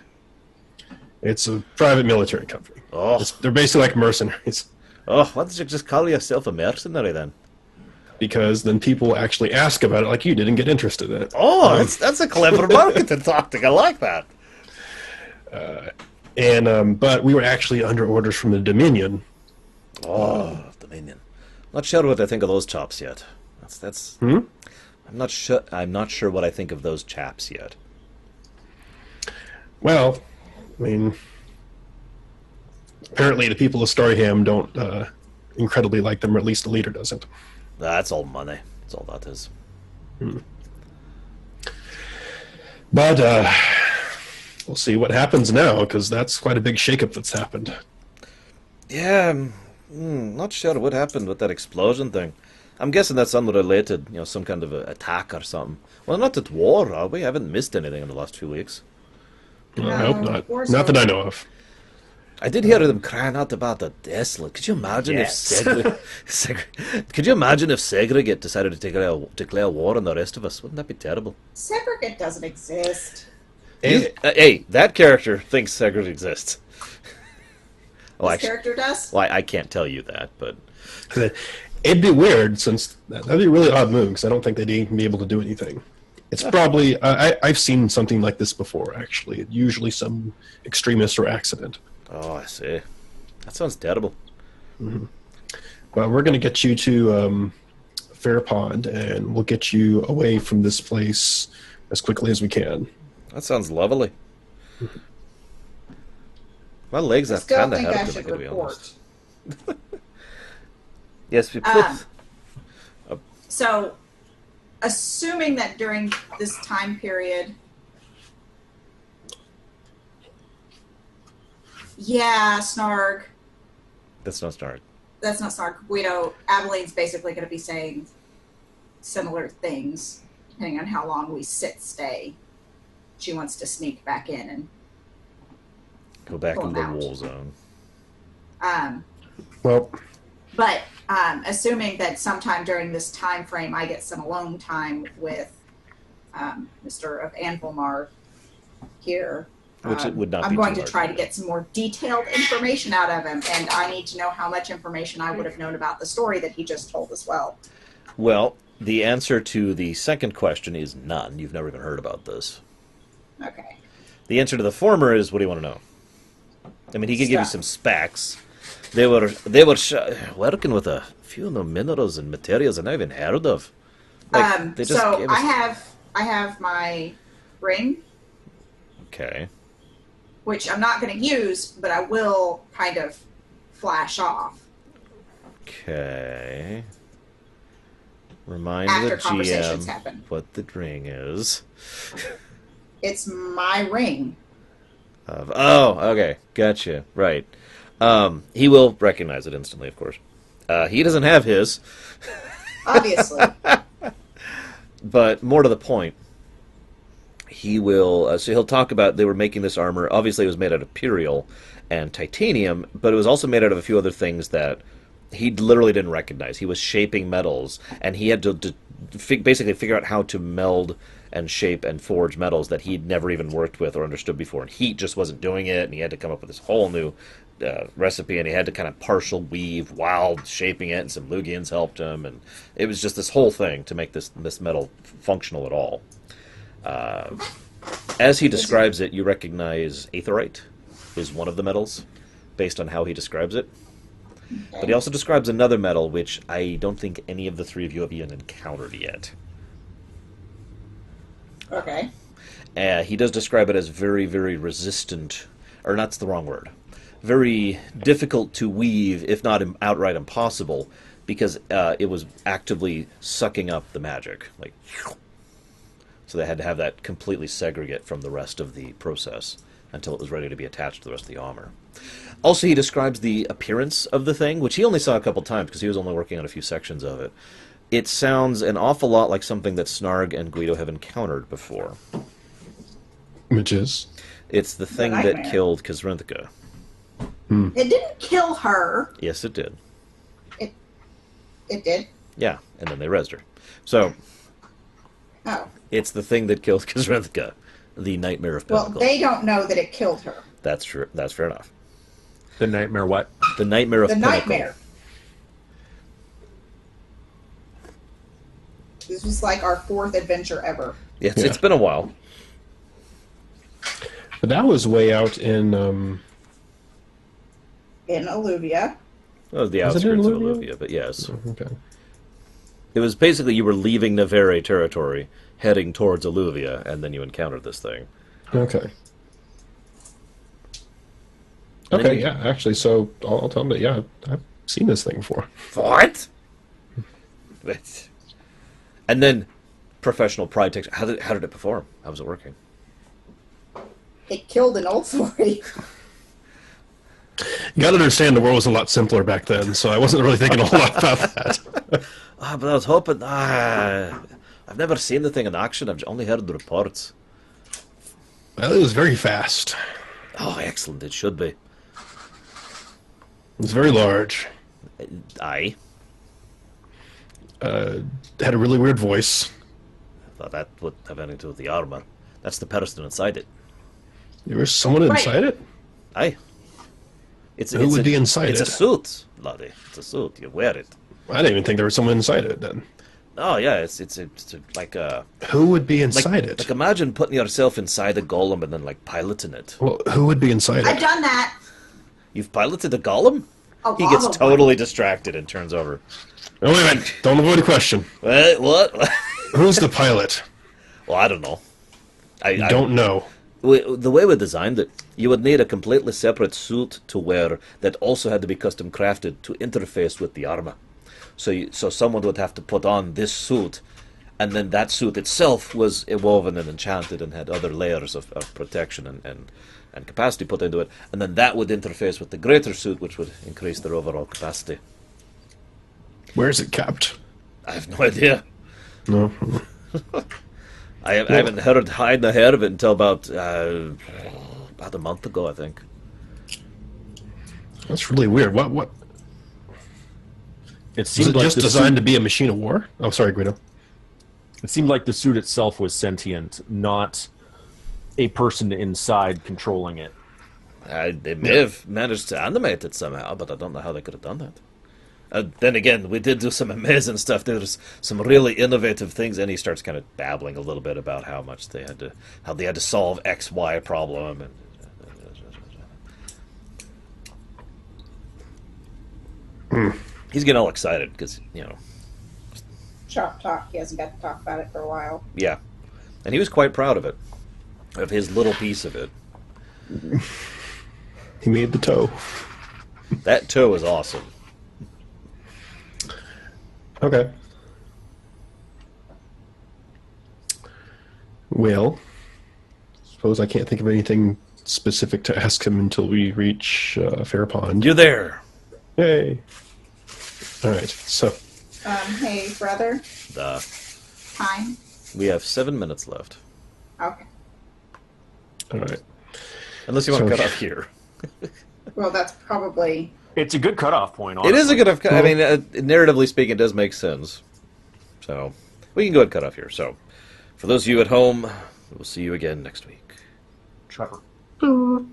It's a private military company. Oh. They're basically like mercenaries. Oh, why don't you just call yourself a mercenary then? Because then people actually ask about it like you did and get interested in it. Oh, that's a clever marketing tactic. I like that. But we were actually under orders from the Dominion. Oh, Dominion. Not sure what I think of those chops yet. That's. I'm not sure. I'm not sure what I think of those chaps yet. Well, I mean, apparently the people of Starham don't incredibly like them, or at least the leader doesn't. That's all money. That's all that is. But we'll see what happens now, because that's quite a big shakeup that's happened. Yeah, I'm not sure what happened with that explosion thing. I'm guessing that's unrelated, some kind of attack or something. Well, not at war, are we? I haven't missed anything in the last few weeks. Well, I hope not. Not that I know of. I did hear them crying out about the desolate. Could you imagine if Could you imagine if Segregate decided to declare war on the rest of us? Wouldn't that be terrible? Segregate doesn't exist. Hey, that character thinks Segregate exists. This character does? Well, I can't tell you that, but it'd be weird, since that'd be a really odd move, because I don't think they'd even be able to do anything. It's probably I've seen something like this before. Actually, usually some extremist or accident. Oh, I see. That sounds terrible. Mm-hmm. Well, we're going to get you to Fair Pond, and we'll get you away from this place as quickly as we can. That sounds lovely. Mm-hmm. My legs are kind of hurting, to be honest. Yes, we put... So, assuming that during this time period... Yeah, Snarg. That's not Snarg. That's not Snarg. Guido, Abilene's basically going to be saying similar things, depending on how long we stay. She wants to sneak back in and go back into the war zone. But assuming that sometime during this time frame I get some alone time with Mr. of Anvilmar here, which it would not. I'm going to try to get some more detailed information out of him, and I need to know how much information I would have known about the story that he just told as well. Well, the answer to the second question is none. You've never even heard about this. Okay. The answer to the former is, what do you want to know? I mean, he could give you some specs. They were working with a few of the minerals and materials I've never even heard of. So I have my ring. Okay. Which I'm not going to use, but I will kind of flash off. Okay. Remind after the conversations GM happen. What the ring is. It's my ring. Okay. Gotcha. Right. He will recognize it instantly, of course. He doesn't have his. Obviously. But more to the point, he will... so he'll talk about they were making this armor. Obviously, it was made out of Purial and titanium, but it was also made out of a few other things that he literally didn't recognize. He was shaping metals, and he had to basically figure out how to meld and shape and forge metals that he'd never even worked with or understood before. And Heat just wasn't doing it, and he had to come up with this whole new recipe, and he had to kind of partial weave while shaping it, and some Lugians helped him, and it was just this whole thing to make this metal functional at all. As he describes it, you recognize aetherite is one of the metals, based on how he describes it. Okay. But he also describes another metal, which I don't think any of the three of you have even encountered yet. Okay. He does describe it as very, very resistant, or that's the wrong word. Very difficult to weave, if not outright impossible, because it was actively sucking up the magic. So they had to have that completely segregate from the rest of the process. until it was ready to be attached to the rest of the armor. Also, he describes the appearance of the thing, which he only saw a couple times because he was only working on a few sections of it. It sounds an awful lot like something that Snarg and Guido have encountered before. Which is? It's the thing that nightmare. killed Kazrinthka. It didn't kill her. Yes, it did. It did. Yeah, and then they rezzed her. So, Oh. it's the thing that killed Kazrinthka, the Nightmare of Well, Pinnacle. they don't know that it killed her. That's true. That's fair enough. The nightmare what? The Nightmare of The Pinnacle. nightmare. This was like our 4th adventure ever. Yes, Yeah. it's been a while. But that was way out in. In Alluvia. That was the Was it in outskirts of Alluvia? Alluvia, but yes. Okay. It was basically you were leaving Nevere territory, heading towards Alluvia, and then you encountered this thing. Okay. And then Okay, you- yeah, actually, so I'll tell them that, yeah, I've seen this thing before. What? And then professional pride takes. How did it perform? How was it working? It killed an old story. You gotta understand the world was a lot simpler back then, so I wasn't really thinking a whole lot about that. But I was hoping. I've never seen the thing in action. I've only heard the reports. Well, it was very fast. Oh, excellent! It should be. It was very large. Aye. Had a really weird voice. I thought that would have anything to do with the armor. That's the person inside it. There was someone inside it? Aye. Who would be inside It's it? a suit, laddie. It's a suit. You wear it. I didn't even think there was someone inside it then. Oh yeah, it's like a Who would be like, inside it? like imagine putting yourself inside a golem and then like piloting it. Well, who would be inside I've it? done that. You've piloted a golem? A He gets lot of totally distracted and turns over. Oh, wait a minute. Don't avoid a question. What? Who's the pilot? Well, I don't know. I Don't know. The way we designed it, you would need a completely separate suit to wear that also had to be custom crafted to interface with the armor. So someone would have to put on this suit, and then that suit itself was woven and enchanted and had other layers of protection and capacity put into it, and then that would interface with the greater suit, which would increase their overall capacity. Where is it kept? I have no idea. No. I haven't heard hide nor heard of it until about a month ago, I think. That's really weird. What? It Was seemed it like just the designed to be a machine of war? Oh, sorry, Guido. It seemed like the suit itself was sentient, not a person inside controlling it. They may have managed to animate it somehow, but I don't know how they could have done that. Then again, we did do some amazing stuff. There's some really innovative things, and he starts kind of babbling a little bit about how they had to solve XY problem, and he's getting all excited because Shop talk. He hasn't got to talk about it for a while. yeah, and he was quite proud of his little piece of it. He made the toe. That toe was awesome. Okay. Well, suppose I can't think of anything specific to ask him until we reach Fair Pond. You're there. Yay. All right, so Hey, brother. Time. We have 7 minutes left, Okay. all right. unless you want to So- cut off here. Well, that's probably. It's a good cutoff point. It is a honestly. good. I mean, narratively speaking, it does make sense. So we can go ahead and cut off here. So for those of you at home, we'll see you again next week. Trevor. Boop.